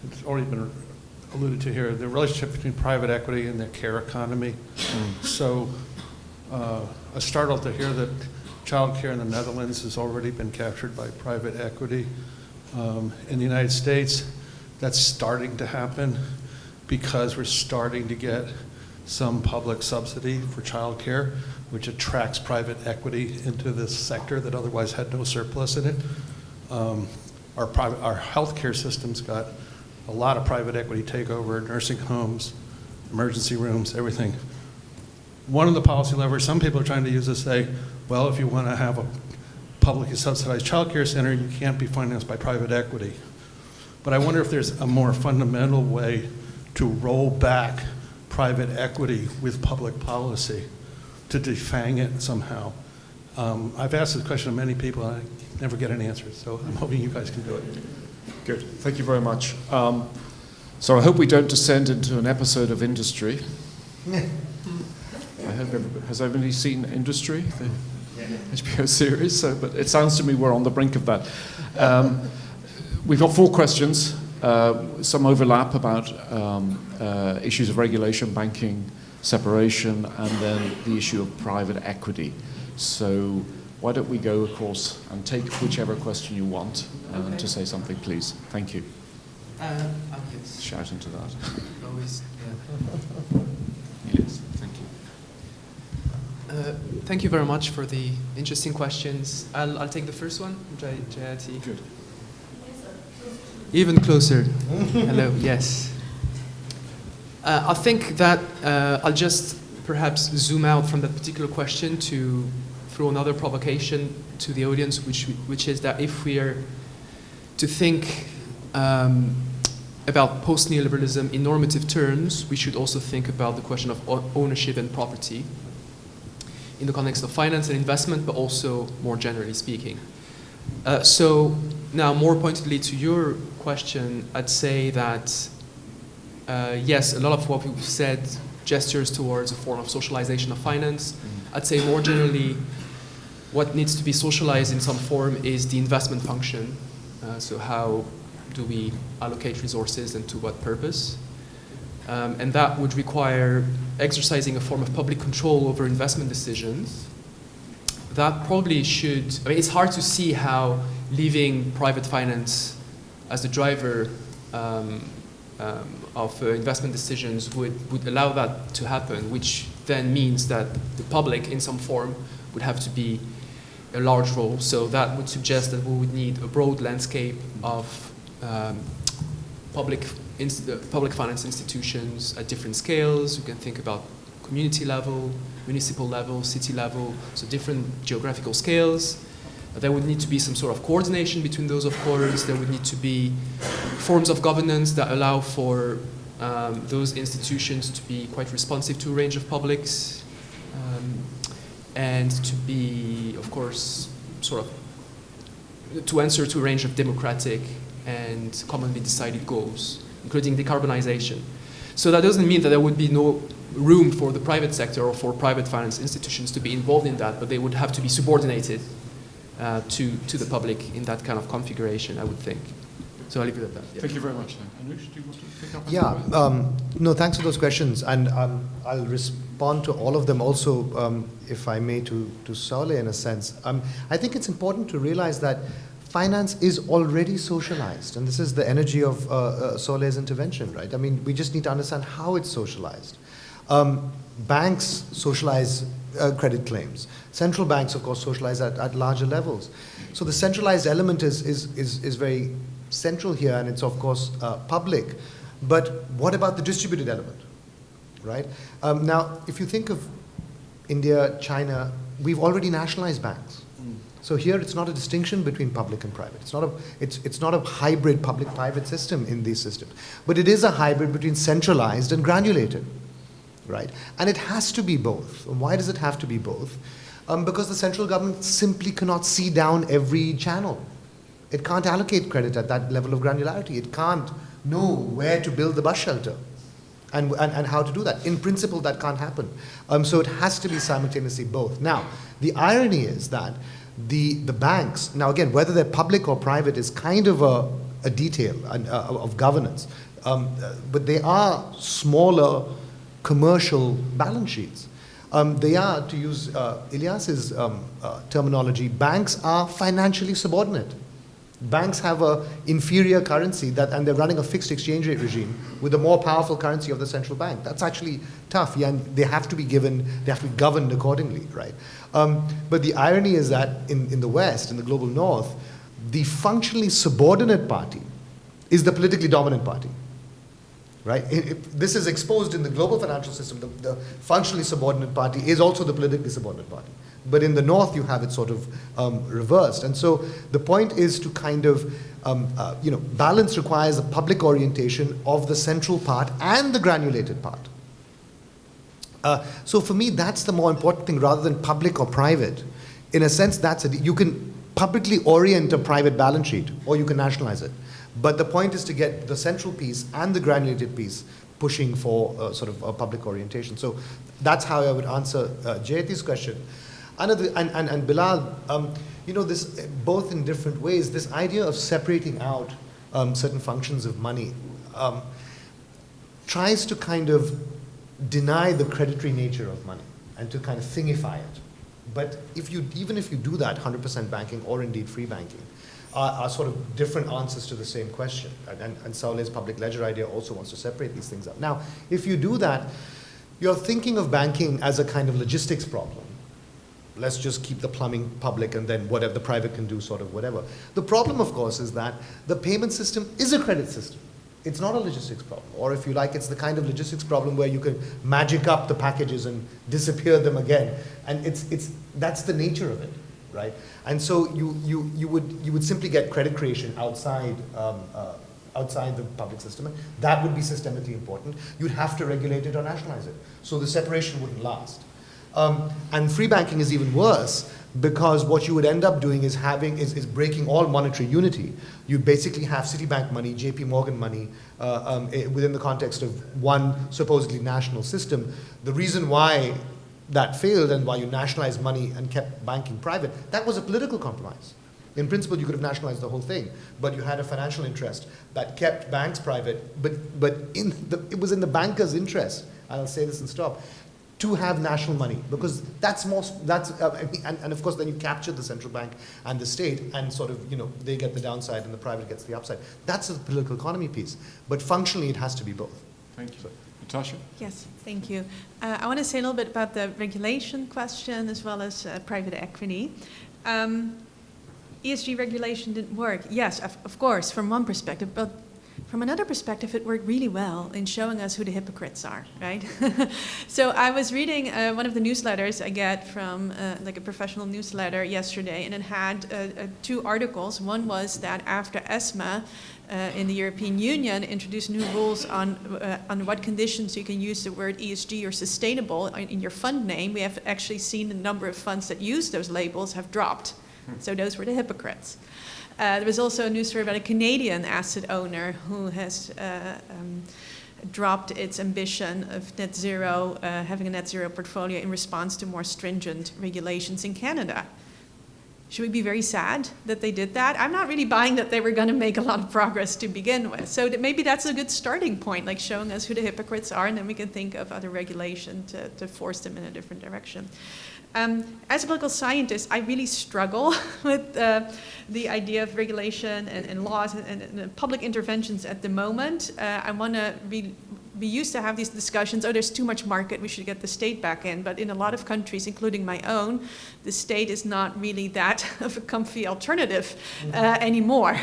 that's already been alluded to here, the relationship between private equity and the care economy. So I was startled to hear that childcare in the Netherlands has already been captured by private equity. In the United States, that's starting to happen because we're starting to get some public subsidy for childcare, which attracts private equity into this sector that otherwise had no surplus in it. Our healthcare system's got a lot of private equity takeover, nursing homes, emergency rooms, everything. One of the policy levers some people are trying to use is say, well, if you want to have a publicly subsidized childcare center, you can't be financed by private equity. But I wonder if there's a more fundamental way to roll back private equity with public policy, to defang it somehow. I've asked this question to many people and I never get an answer, so I'm hoping you guys can do it. Good, thank you very much. So I hope we don't descend into an episode of Industry. Has everybody seen Industry, the HBO series? But it sounds to me we're on the brink of that. We've got 4 questions. Some overlap about issues of regulation, banking, separation, and then the issue of private equity. So why don't we go across and take whichever question you want to say something, please. Thank you. Shout into that. Always, Ilias, thank you. Thank you very much for the interesting questions. I'll take the first one. Jayati. Good. Even closer. Hello, yes. I think that I'll just perhaps zoom out from that particular question to throw another provocation to the audience, which is that if we are to think about post-neoliberalism in normative terms, we should also think about the question of ownership and property in the context of finance and investment, but also more generally speaking. So now, more pointedly to your question, I'd say that yes, a lot of what we've said gestures towards a form of socialization of finance. I'd say more generally, what needs to be socialized in some form is the investment function. So how do we allocate resources and to what purpose? And that would require exercising a form of public control over investment decisions. That probably should, I mean, it's hard to see how leaving private finance as the driver of investment decisions would allow that to happen, which then means that the public in some form would have to be a large role. So that would suggest that we would need a broad landscape of public finance institutions at different scales. You can think about community level, municipal level, city level, so different geographical scales. There would need to be some sort of coordination between those, of course. There would need to be forms of governance that allow for those institutions to be quite responsive to a range of publics, and to be, of course, sort of to answer to a range of democratic and commonly decided goals, including decarbonization. So that doesn't mean that there would be no room for the private sector or for private finance institutions to be involved in that, but they would have to be subordinated to the public in that kind of configuration, I would think. So I'll leave it at that. Yeah. Thank you very much. Anush, do you want to pick up? Yeah, no, thanks for those questions. And I'll respond to all of them also, if I may, to Saule in a sense. I think it's important to realize that finance is already socialized. And this is the energy of Saule's intervention, right? I mean, we just need to understand how it's socialized. Banks socialize credit claims. Central banks, of course, socialize at larger levels. So the centralized element is very central here, and it's, of course, public. But what about the distributed element, right? Now, if you think of India, China, we've already nationalized banks. So here it's not a distinction between public and private. It's not a hybrid public-private system in these systems. But it is a hybrid between centralized and granulated, right? And it has to be both. And why does it have to be both? Because the central government simply cannot see down every channel. It can't allocate credit at that level of granularity. It can't know where to build the bus shelter and how to do that. In principle, that can't happen. So it has to be simultaneously both. Now, the irony is that the banks, now again, whether they're public or private is kind of a detail of governance, but they are smaller commercial balance sheets. They are, to use Ilias's terminology, banks are financially subordinate. Banks have an inferior currency and they're running a fixed exchange rate regime with a more powerful currency of the central bank. That's actually tough, and they have to be governed accordingly, right? But the irony is that in the West, in the global North, the functionally subordinate party is the politically dominant party, right? This is exposed in the global financial system. The functionally subordinate party is also the politically subordinate party. But in the North, you have it sort of reversed. And so the point is to kind of, balance requires a public orientation of the central part and the granulated part. So for me, that's the more important thing rather than public or private. In a sense, you can publicly orient a private balance sheet or you can nationalize it. But the point is to get the central piece and the granulated piece pushing for sort of a public orientation. So that's how I would answer Jayati's question. And Bilal, this both in different ways, this idea of separating out certain functions of money tries to kind of deny the predatory nature of money and to kind of thingify it. But even if you do that, 100% banking or indeed free banking are sort of different answers to the same question. And Saule's public ledger idea also wants to separate these things up. Now, if you do that, you're thinking of banking as a kind of logistics problem. Let's just keep the plumbing public and then whatever the private can do, sort of whatever. The problem, of course, is that the payment system is a credit system. It's not a logistics problem. Or if you like, it's the kind of logistics problem where you can magic up the packages and disappear them again. And that's the nature of it, right? And so you would simply get credit creation outside the public system. That would be systemically important. You'd have to regulate it or nationalize it. So the separation wouldn't last. And free banking is even worse because what you would end up doing is breaking all monetary unity. You basically have Citibank money, JP Morgan money within the context of one supposedly national system. The reason why that failed and why you nationalized money and kept banking private, that was a political compromise. In principle, you could have nationalized the whole thing, but you had a financial interest that kept banks private, but it was in the bankers' interest, and I'll say this and stop, to have national money, because and of course then you capture the central bank and the state and sort of, they get the downside and the private gets the upside. That's a political economy piece, but functionally it has to be both. Thank you. Natascha? Yes, thank you. I want to say a little bit about the regulation question as well as private equity. ESG regulation didn't work. Yes, of course, from one perspective, but from another perspective, it worked really well in showing us who the hypocrites are, right? So I was reading one of the newsletters I get from like a professional newsletter yesterday, and it had 2 articles. One was that after ESMA in the European Union introduced new rules on what conditions you can use the word ESG or sustainable in your fund name, we have actually seen the number of funds that use those labels have dropped. So those were the hypocrites. There was also a news story about a Canadian asset owner who has dropped its ambition of net zero, having a net zero portfolio in response to more stringent regulations in Canada. Should we be very sad that they did that? I'm not really buying that they were going to make a lot of progress to begin with. So maybe that's a good starting point, like showing us who the hypocrites are, and then we can think of other regulation to force them in a different direction. As a political scientist, I really struggle with the idea of regulation and laws and public interventions at the moment. I want to we used to have these discussions, there's too much market, we should get the state back in. But in a lot of countries, including my own, the state is not really that of a comfy alternative anymore.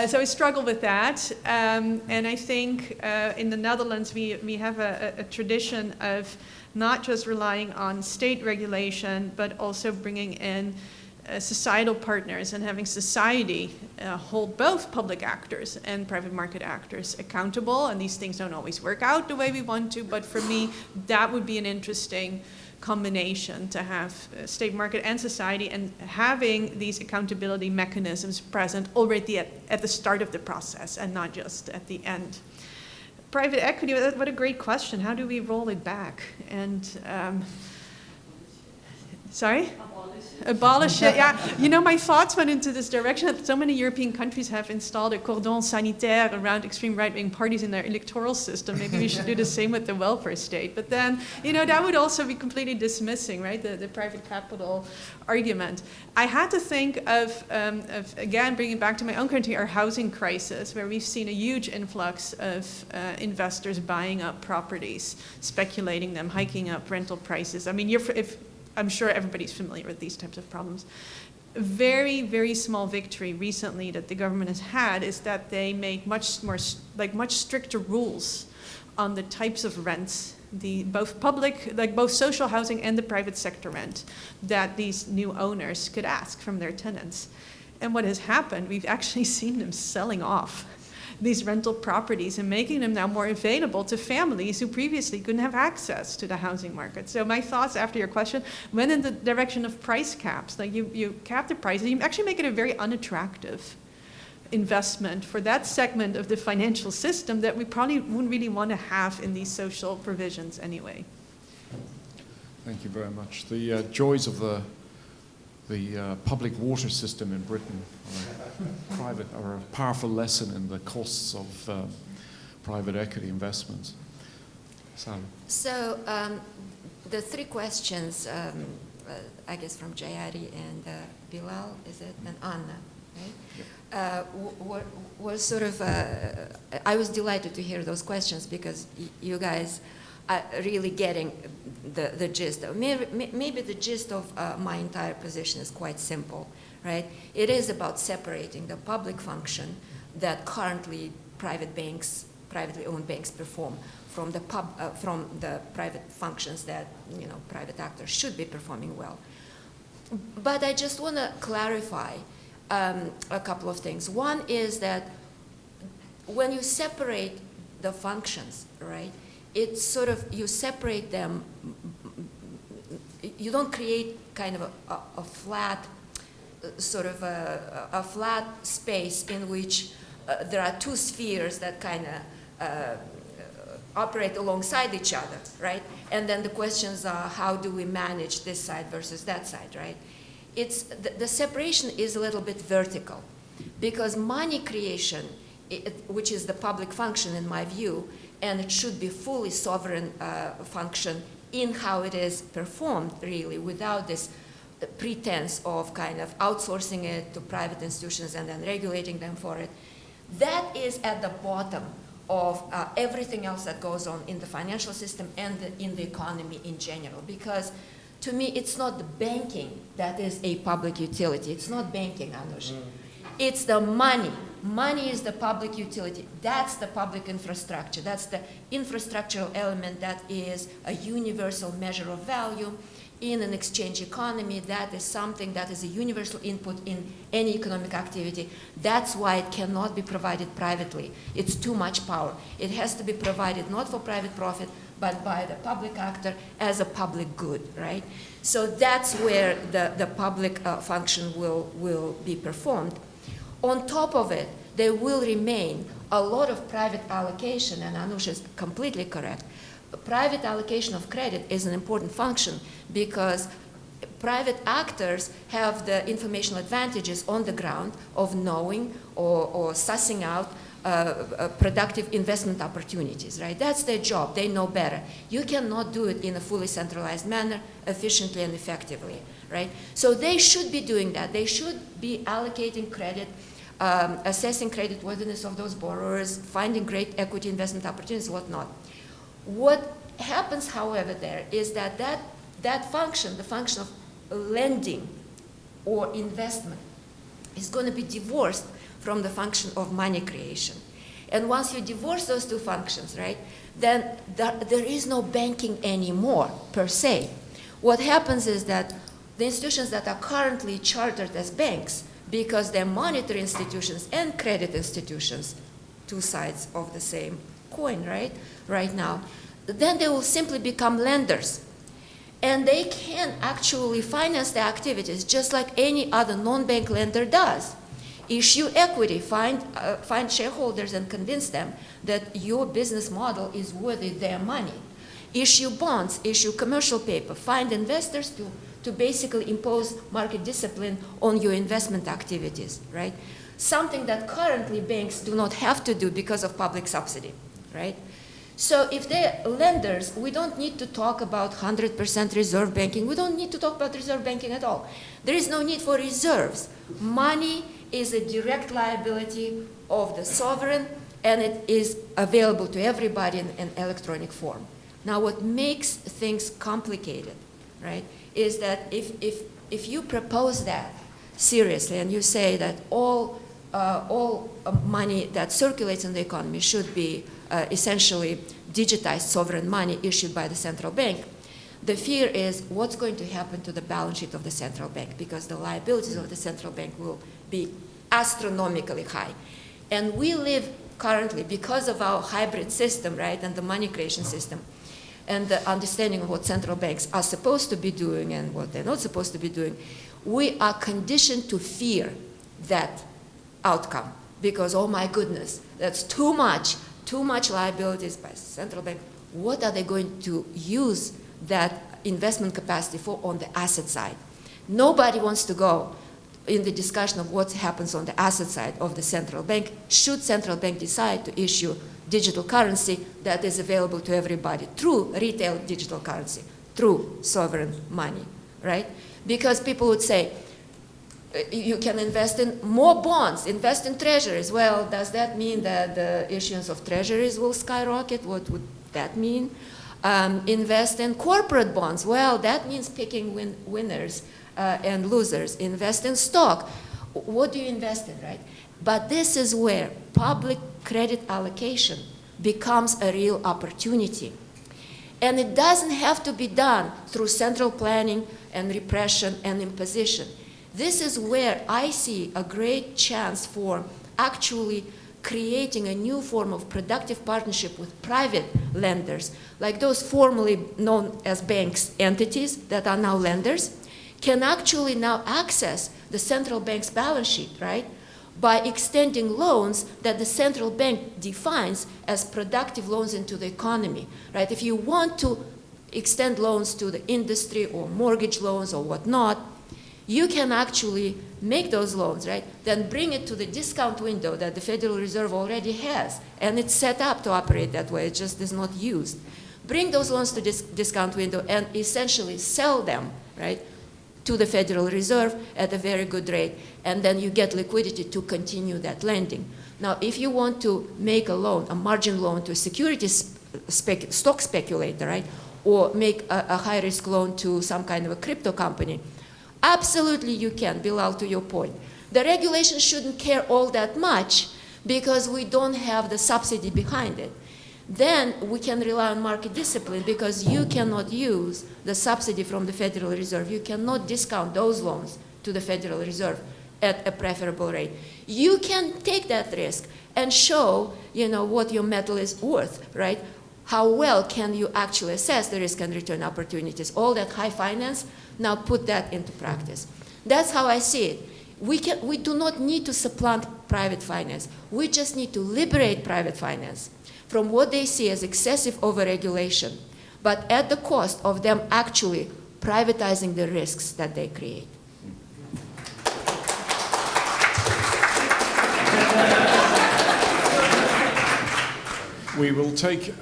So I struggle with that. And I think in the Netherlands, we have a tradition of not just relying on state regulation, but also bringing in societal partners and having society hold both public actors and private market actors accountable. And these things don't always work out the way we want to, but for me, that would be an interesting combination to have state market and society, and having these accountability mechanisms present already at the start of the process and not just at the end. Private equity, what a great question. How do we roll it back? And sorry? Abolish it, yeah. You know, my thoughts went into this direction. So many European countries have installed a cordon sanitaire around extreme right-wing parties in their electoral system. Maybe we should do the same with the welfare state. But then, you know, that would also be completely dismissing, right, the private capital argument. I had to think of, again, bringing back to my own country, our housing crisis, where we've seen a huge influx of investors buying up properties, speculating them, hiking up rental prices. I mean, I'm sure everybody's familiar with these types of problems. A very, very small victory recently that the government has had is that they make much stricter rules on the types of rents, both social housing and the private sector rent, that these new owners could ask from their tenants. And what has happened, we've actually seen them selling off these rental properties and making them now more available to families who previously couldn't have access to the housing market. So my thoughts after your question went in the direction of price caps. Like you cap the prices, you actually make it a very unattractive investment for that segment of the financial system that we probably wouldn't really want to have in these social provisions anyway. Thank you very much. The joys of the public water system in Britain are a powerful lesson in the costs of private equity investments. Saule. So the three questions, I guess from Jayari and Bilal, is it, and Anna, right? Yep. Were sort of, I was delighted to hear those questions because you guys are really getting the gist. Maybe the gist of my entire position is quite simple, right? It is about separating the public function that currently privately owned banks perform from the private functions that, you know, private actors should be performing well. But I just want to clarify a couple of things. One is that when you separate the functions, right, it's sort of, you separate them, you don't create kind of a flat, sort of a flat space in which there are two spheres that kind of operate alongside each other, right? And then the questions are, how do we manage this side versus that side, right? It's, the separation is a little bit vertical because money creation, which is the public function in my view, and it should be fully sovereign function in how it is performed, really, without this pretense of kind of outsourcing it to private institutions and then regulating them for it. That is at the bottom of everything else that goes on in the financial system and in the economy in general. Because to me, it's not the banking that is a public utility. It's not banking, Anush. It's the money. Money is the public utility. That's the public infrastructure. That's the infrastructural element that is a universal measure of value in an exchange economy. That is something that is a universal input in any economic activity. That's why it cannot be provided privately. It's too much power. It has to be provided not for private profit, but by the public actor as a public good, right? So that's where the public function will be performed. On top of it, there will remain a lot of private allocation, and Anush is completely correct. Private allocation of credit is an important function because private actors have the informational advantages on the ground of knowing or sussing out productive investment opportunities, right? That's their job. They know better. You cannot do it in a fully centralized manner, efficiently and effectively, right? So they should be doing that. They should be allocating credit, assessing creditworthiness of those borrowers, finding great equity investment opportunities, whatnot. What happens, however, there is that function, the function of lending or investment, is going to be divorced from the function of money creation. And once you divorce those two functions, right, then there is no banking anymore, per se. What happens is that the institutions that are currently chartered as banks, because they're monetary institutions and credit institutions, two sides of the same coin, right now, then they will simply become lenders. And they can actually finance their activities just like any other non-bank lender does. Issue equity, find shareholders and convince them that your business model is worthy their money. Issue bonds, issue commercial paper, find investors to basically impose market discipline on your investment activities, right? Something that currently banks do not have to do because of public subsidy, right? So if they're lenders, we don't need to talk about 100% reserve banking. We don't need to talk about reserve banking at all. There is no need for reserves. Money is a direct liability of the sovereign, and it is available to everybody in an electronic form. Now, what makes things complicated, right, is that if you propose that seriously and you say that all money that circulates in the economy should be essentially digitized sovereign money issued by the central bank, the fear is what's going to happen to the balance sheet of the central bank, because the liabilities of the central bank will be astronomically high. And we live currently, because of our hybrid system, right, and the money creation system, and the understanding of what central banks are supposed to be doing and what they're not supposed to be doing, we are conditioned to fear that outcome, because, oh my goodness, that's too much liabilities by central bank. What are they going to use that investment capacity for on the asset side? Nobody wants to go in the discussion of what happens on the asset side of the central bank, should central bank decide to issue digital currency that is available to everybody through retail digital currency, through sovereign money, right? Because people would say, you can invest in more bonds, invest in treasuries. Well, does that mean that the issuance of treasuries will skyrocket? What would that mean? Invest in corporate bonds. Well, that means picking winners and losers. Invest in stock. What do you invest in, right? But this is where public credit allocation becomes a real opportunity. And it doesn't have to be done through central planning and repression and imposition. This is where I see a great chance for actually creating a new form of productive partnership with private lenders, like those formerly known as banks entities that are now lenders, can actually now access the central bank's balance sheet, right, by extending loans that the central bank defines as productive loans into the economy, right? If you want to extend loans to the industry or mortgage loans or whatnot, you can actually make those loans, right? Then bring it to the discount window that the Federal Reserve already has. And it's set up to operate that way. It just is not used. Bring those loans to this discount window and essentially sell them, right, to the Federal Reserve at a very good rate. And then you get liquidity to continue that lending. Now, if you want to make a loan, a margin loan to a securities stock speculator, right, or make a high-risk loan to some kind of a crypto company, absolutely you can, Bilal, to your point. The regulation shouldn't care all that much because we don't have the subsidy behind it. Then we can rely on market discipline because you cannot use the subsidy from the Federal Reserve. You cannot discount those loans to the Federal Reserve at a preferable rate. You can take that risk and show, what your metal is worth, right? How well can you actually assess the risk and return opportunities? All that high finance, now put that into practice. That's how I see it. We do not need to supplant private finance. We just need to liberate private finance from what they see as excessive overregulation, but at the cost of them actually privatizing the risks that they create. We will take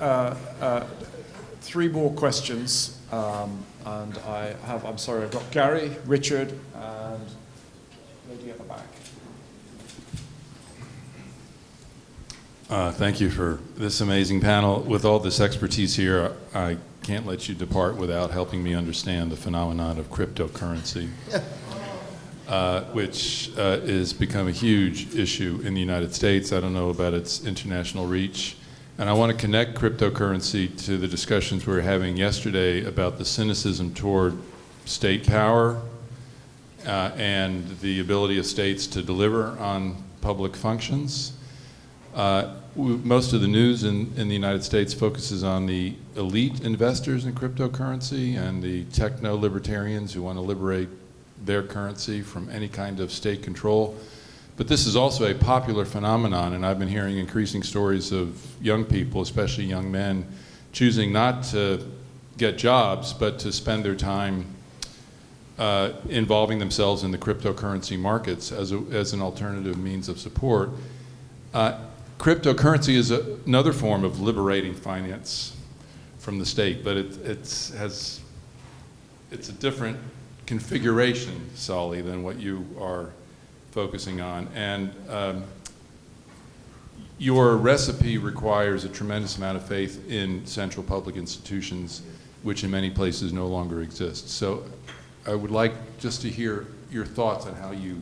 3 more questions, and I'm sorry, I've got Gary, Richard, and lady at the back. Thank you for this amazing panel. With all this expertise here, I can't let you depart without helping me understand the phenomenon of cryptocurrency, which has become a huge issue in the United States. I don't know about its international reach. And I want to connect cryptocurrency to the discussions we were having yesterday about the cynicism toward state power and the ability of states to deliver on public functions. Most of the news in the United States focuses on the elite investors in cryptocurrency and the techno-libertarians who want to liberate their currency from any kind of state control. But this is also a popular phenomenon, and I've been hearing increasing stories of young people, especially young men, choosing not to get jobs, but to spend their time involving themselves in the cryptocurrency markets as an alternative means of support. Cryptocurrency is another form of liberating finance from the state, but it's a different configuration, Saule, than what you are focusing on. And your recipe requires a tremendous amount of faith in central public institutions, which in many places no longer exist. So I would like just to hear your thoughts on how you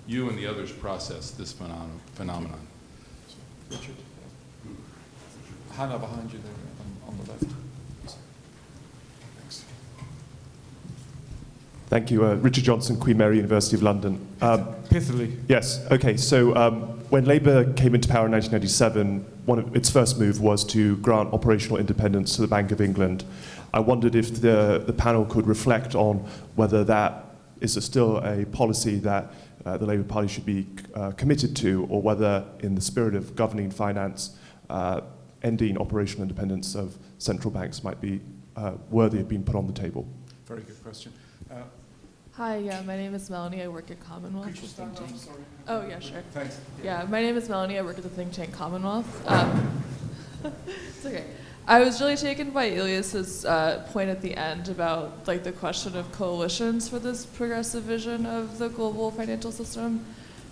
and the others process this phenomenon. Richard. Hannah behind you there on the left. Thanks. Thank you. Richard Johnson, Queen Mary, University of London. Pithily. Yes, okay. So when Labour came into power in 1997, one of its first move was to grant operational independence to the Bank of England. I wondered if the panel could reflect on whether that is still a policy that the Labour Party should be committed to, or whether, in the spirit of governing finance, ending operational independence of central banks might be worthy of being put on the table. Very good question. Hi, yeah, my name is Melanie. I work at Commonwealth. Could you stand up? Sorry. Oh, yeah, sure. Thanks. Yeah, my name is Melanie. I work at the think tank Commonwealth. It's okay. I was really taken by Ilias's point at the end about like the question of coalitions for this progressive vision of the global financial system.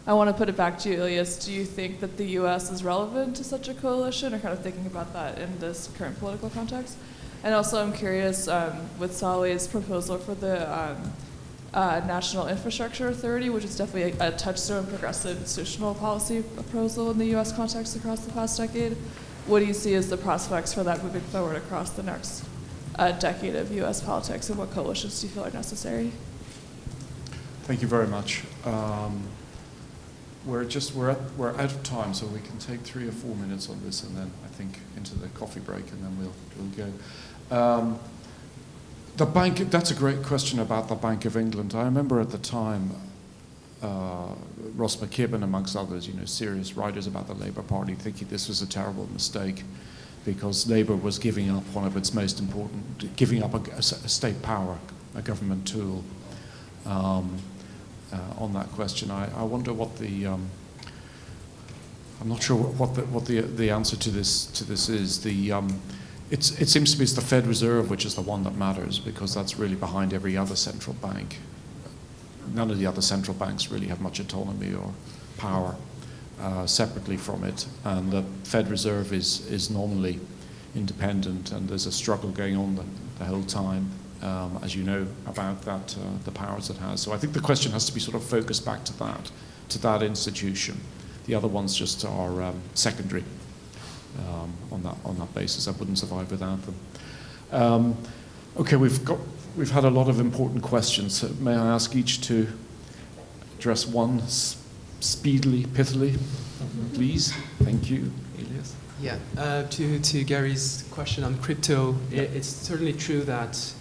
I want to put it back to you, Ilias. Do you think that the U.S. is relevant to such a coalition, or kind of thinking about that in this current political context? And also, I'm curious with Saule's proposal for the National Infrastructure Authority, which is definitely a touchstone progressive institutional policy proposal in the U.S. context across the past decade. What do you see as the prospects for that moving forward across the next decade of U.S. politics, and what coalitions do you feel are necessary? Thank you very much. We're out of time, so we can take 3 or 4 minutes on this, and then I think into the coffee break, and then we'll go. The bank. That's a great question about the Bank of England. I remember at the time, Ross McKibben, amongst others, serious writers about the Labour Party, thinking this was a terrible mistake because Labour was giving up one of its most important, giving up a state power, a government tool. On that question, I wonder what the I'm not sure what the answer to this is. It seems to me it's the Fed Reserve which is the one that matters, because that's really behind every other central bank. None of the other central banks really have much autonomy or power separately from it, and the Fed Reserve is normally independent, and there's a struggle going on the whole time, as you know, about that the powers it has. So I think the question has to be sort of focused back to that institution. The other ones just are secondary on that basis. I wouldn't survive without them. Okay, we've had a lot of important questions. So may I ask each to address one speedily, pithily, please? Thank you, Ilias. Yeah, to Gary's question on crypto, it's certainly true that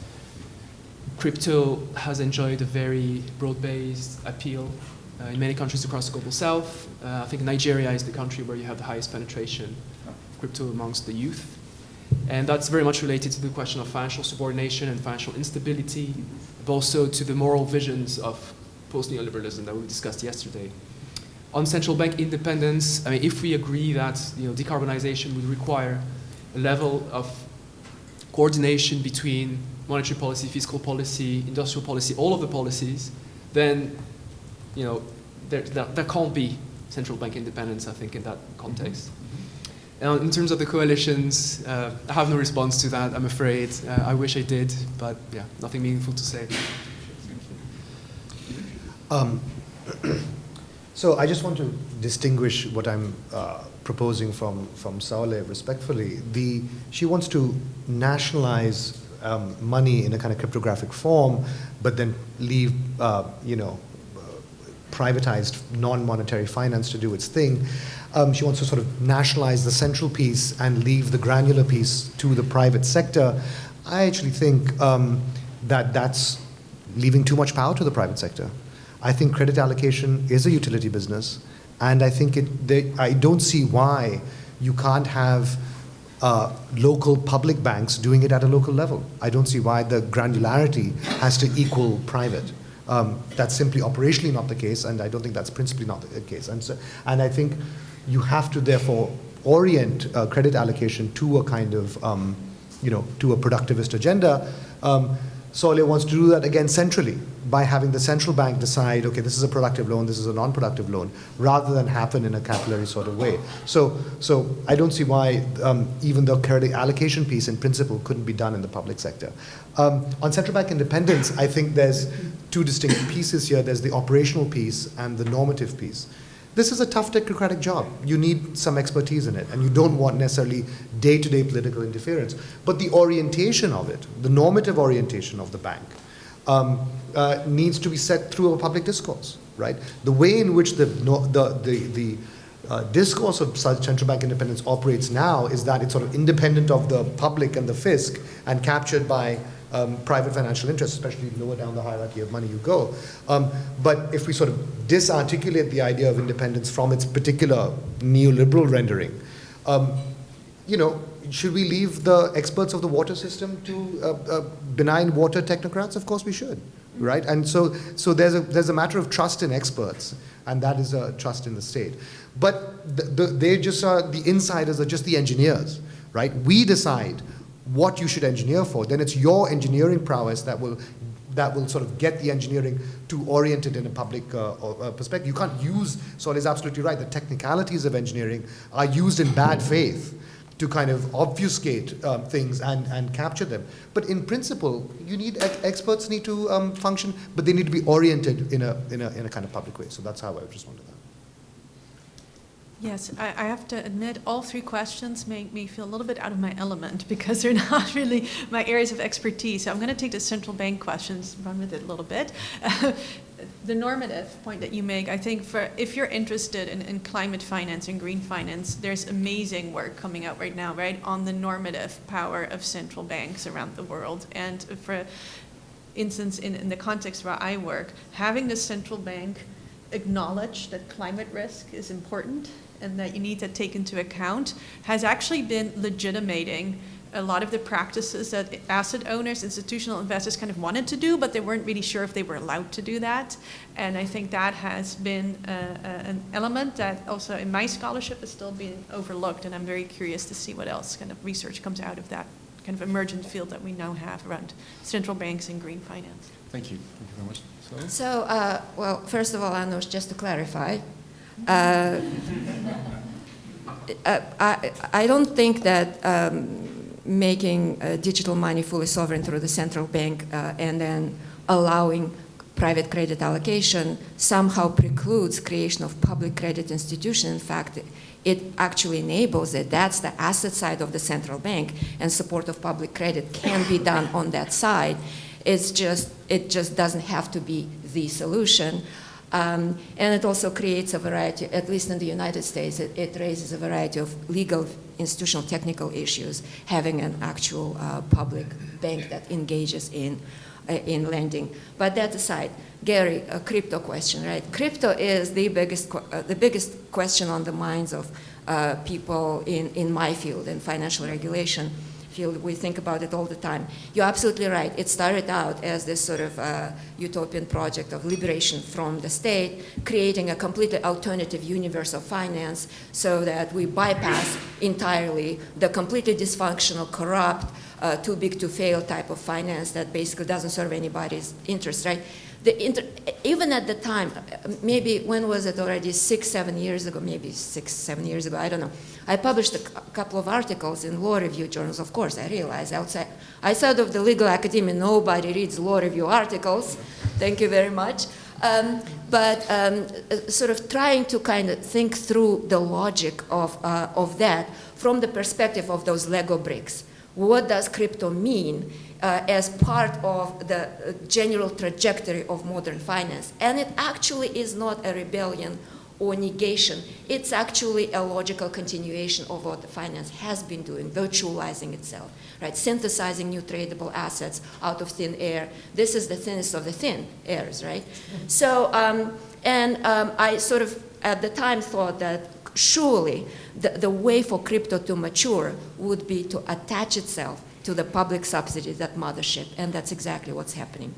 crypto has enjoyed a very broad-based appeal in many countries across the global south. I think Nigeria is the country where you have the highest penetration of crypto amongst the youth. And that's very much related to the question of financial subordination and financial instability, but also to the moral visions of post-neoliberalism that we discussed yesterday. On central bank independence, I mean, if we agree that decarbonization would require a level of coordination between monetary policy, fiscal policy, industrial policy, all of the policies, then there can't be central bank independence, I think, in that context. And in terms of the coalitions, I have no response to that, I'm afraid. I wish I did, but yeah, nothing meaningful to say. So I just want to distinguish what I'm proposing from Saule respectfully. She wants to nationalize money in a kind of cryptographic form, but then leave, privatized non-monetary finance to do its thing. She wants to sort of nationalize the central piece and leave the granular piece to the private sector. I actually think that that's leaving too much power to the private sector. I think credit allocation is a utility business, and I think I don't see why you can't have local public banks doing it at a local level. I don't see why the granularity has to equal private. That's simply operationally not the case, and I don't think that's principally not the case. And I think you have to therefore orient credit allocation to a kind of, to a productivist agenda. Saule wants to do that again centrally by having the central bank decide, okay, this is a productive loan, this is a non-productive loan, rather than happen in a capillary sort of way. So I don't see why even the credit allocation piece in principle couldn't be done in the public sector. On central bank independence, I think there's two distinct pieces here. There's the operational piece and the normative piece. This is a tough technocratic job. You need some expertise in it, and you don't want necessarily day-to-day political interference. But the orientation of it, the normative orientation of the bank, needs to be set through a public discourse, right? The way in which the discourse of central bank independence operates now is that it's sort of independent of the public and the fisc and captured by private financial interests, especially lower down the hierarchy of money you go. But if we sort of disarticulate the idea of independence from its particular neoliberal rendering, should we leave the experts of the water system to benign water technocrats? Of course we should, right? And so there's a matter of trust in experts, and that is a trust in the state. But they just are, the insiders are just the engineers, right? We decide what you should engineer for. Then it's your engineering prowess that will sort of get the engineering to orient it in a public perspective. You can't use, Saule is absolutely right, the technicalities of engineering are used in bad faith to kind of obfuscate things and capture them. But in principle, you need experts need to function, but they need to be oriented in a kind of public way. So that's how I would respond to that. Yes, I have to admit, all three questions make me feel a little bit out of my element because they're not really my areas of expertise. So I'm going to take the central bank questions, run with it a little bit. The normative point that you make, I think if you're interested in climate finance and green finance, there's amazing work coming out right now, right, on the normative power of central banks around the world. And for instance, in the context where I work, having the central bank acknowledge that climate risk is important and that you need to take into account has actually been legitimating a lot of the practices that asset owners, institutional investors kind of wanted to do, but they weren't really sure if they were allowed to do that. And I think that has been an element that also in my scholarship is still being overlooked, and I'm very curious to see what else kind of research comes out of that kind of emergent field that we now have around central banks and green finance. Thank you. Thank you very much. So, well, first of all, Anush, just to clarify, I don't think that making digital money fully sovereign through the central bank and then allowing private credit allocation somehow precludes creation of public credit institution. In fact, it actually enables it. That's the asset side of the central bank, and support of public credit can be done on that side. It just doesn't have to be the solution. And it also creates a variety, at least in the United States, it raises a variety of legal, institutional, technical issues, having an actual public bank that engages in lending. But that aside, Gary, a crypto question, right? Crypto is the biggest question on the minds of people in my field, in financial regulation field. We think about it all the time. You're absolutely right. It started out as this sort of utopian project of liberation from the state, creating a completely alternative universe of finance so that we bypass entirely the completely dysfunctional, corrupt, too big to fail type of finance that basically doesn't serve anybody's interest, right? Even at the time, maybe when was it already, 6-7 years ago, maybe 6-7 years ago, I don't know. I published a couple of articles in law review journals. Of course, I realized outside of the legal academy, nobody reads law review articles. Thank you very much. But sort of trying to kind of think through the logic of that from the perspective of those Lego bricks. what does crypto mean as part of the general trajectory of modern finance. And it actually is not a rebellion or negation. It's actually a logical continuation of what the finance has been doing, virtualizing itself, right? Synthesizing new tradable assets out of thin air. This is the thinnest of the thin airs, right? So, I sort of at the time thought that surely the way for crypto to mature would be to attach itself to the public subsidy, that mothership, and that's exactly what's happening.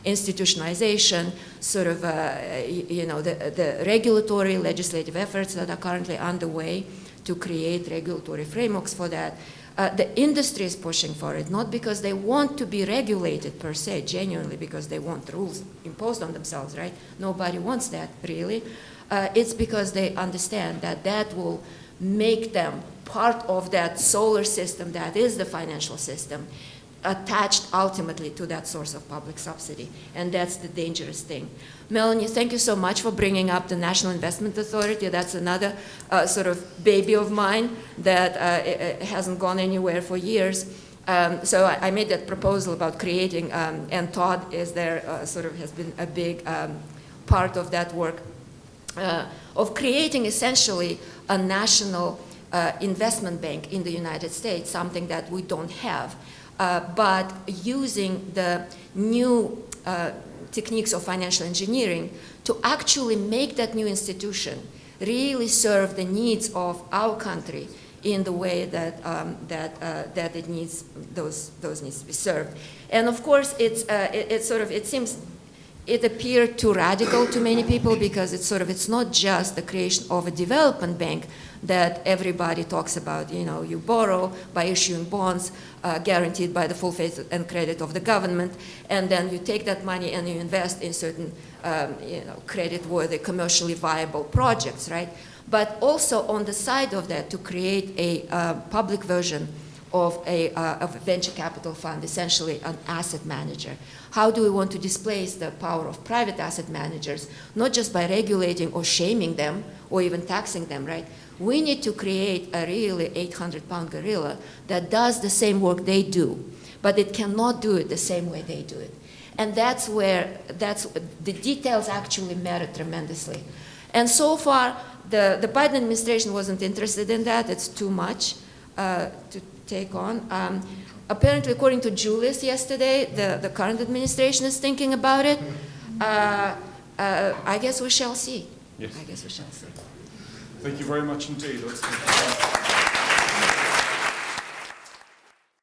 Institutionalization, sort of, the regulatory, legislative efforts that are currently underway to create regulatory frameworks for that. The industry is pushing for it, not because they want to be regulated per se, genuinely because they want rules imposed on themselves, right? Nobody wants that, really. It's because they understand that that will make them part of that solar system that is the financial system, attached ultimately to that source of public subsidy. And that's the dangerous thing. Melanie, thank you so much for bringing up the National Investment Authority. That's another sort of baby of mine that hasn't gone anywhere for years. So I made that proposal about creating, and Todd is there, sort of has been a big part of that work, of creating essentially a national investment bank in the United States, something that we don't have, but using the new techniques of financial engineering to actually make that new institution really serve the needs of our country in the way that that it needs those needs to be served. And of course, it seems it appeared too radical to many people because it's not just the creation of a development bank that everybody talks about. You know, you borrow by issuing bonds guaranteed by the full faith and credit of the government, and then you take that money and you invest in certain credit-worthy, commercially viable projects, right? But also on the side of that, to create a public version of a venture capital fund, essentially an asset manager. How do we want to displace the power of private asset managers, not just by regulating or shaming them or even taxing them, right? We need to create a really 800-pound gorilla that does the same work they do, but it cannot do it the same way they do it. And that's where the details actually matter tremendously. And so far, the Biden administration wasn't interested in that. It's too much to take on. Apparently, according to Julius yesterday, the current administration is thinking about it. I guess we shall see. Yes. I guess we shall see. Thank you very much indeed.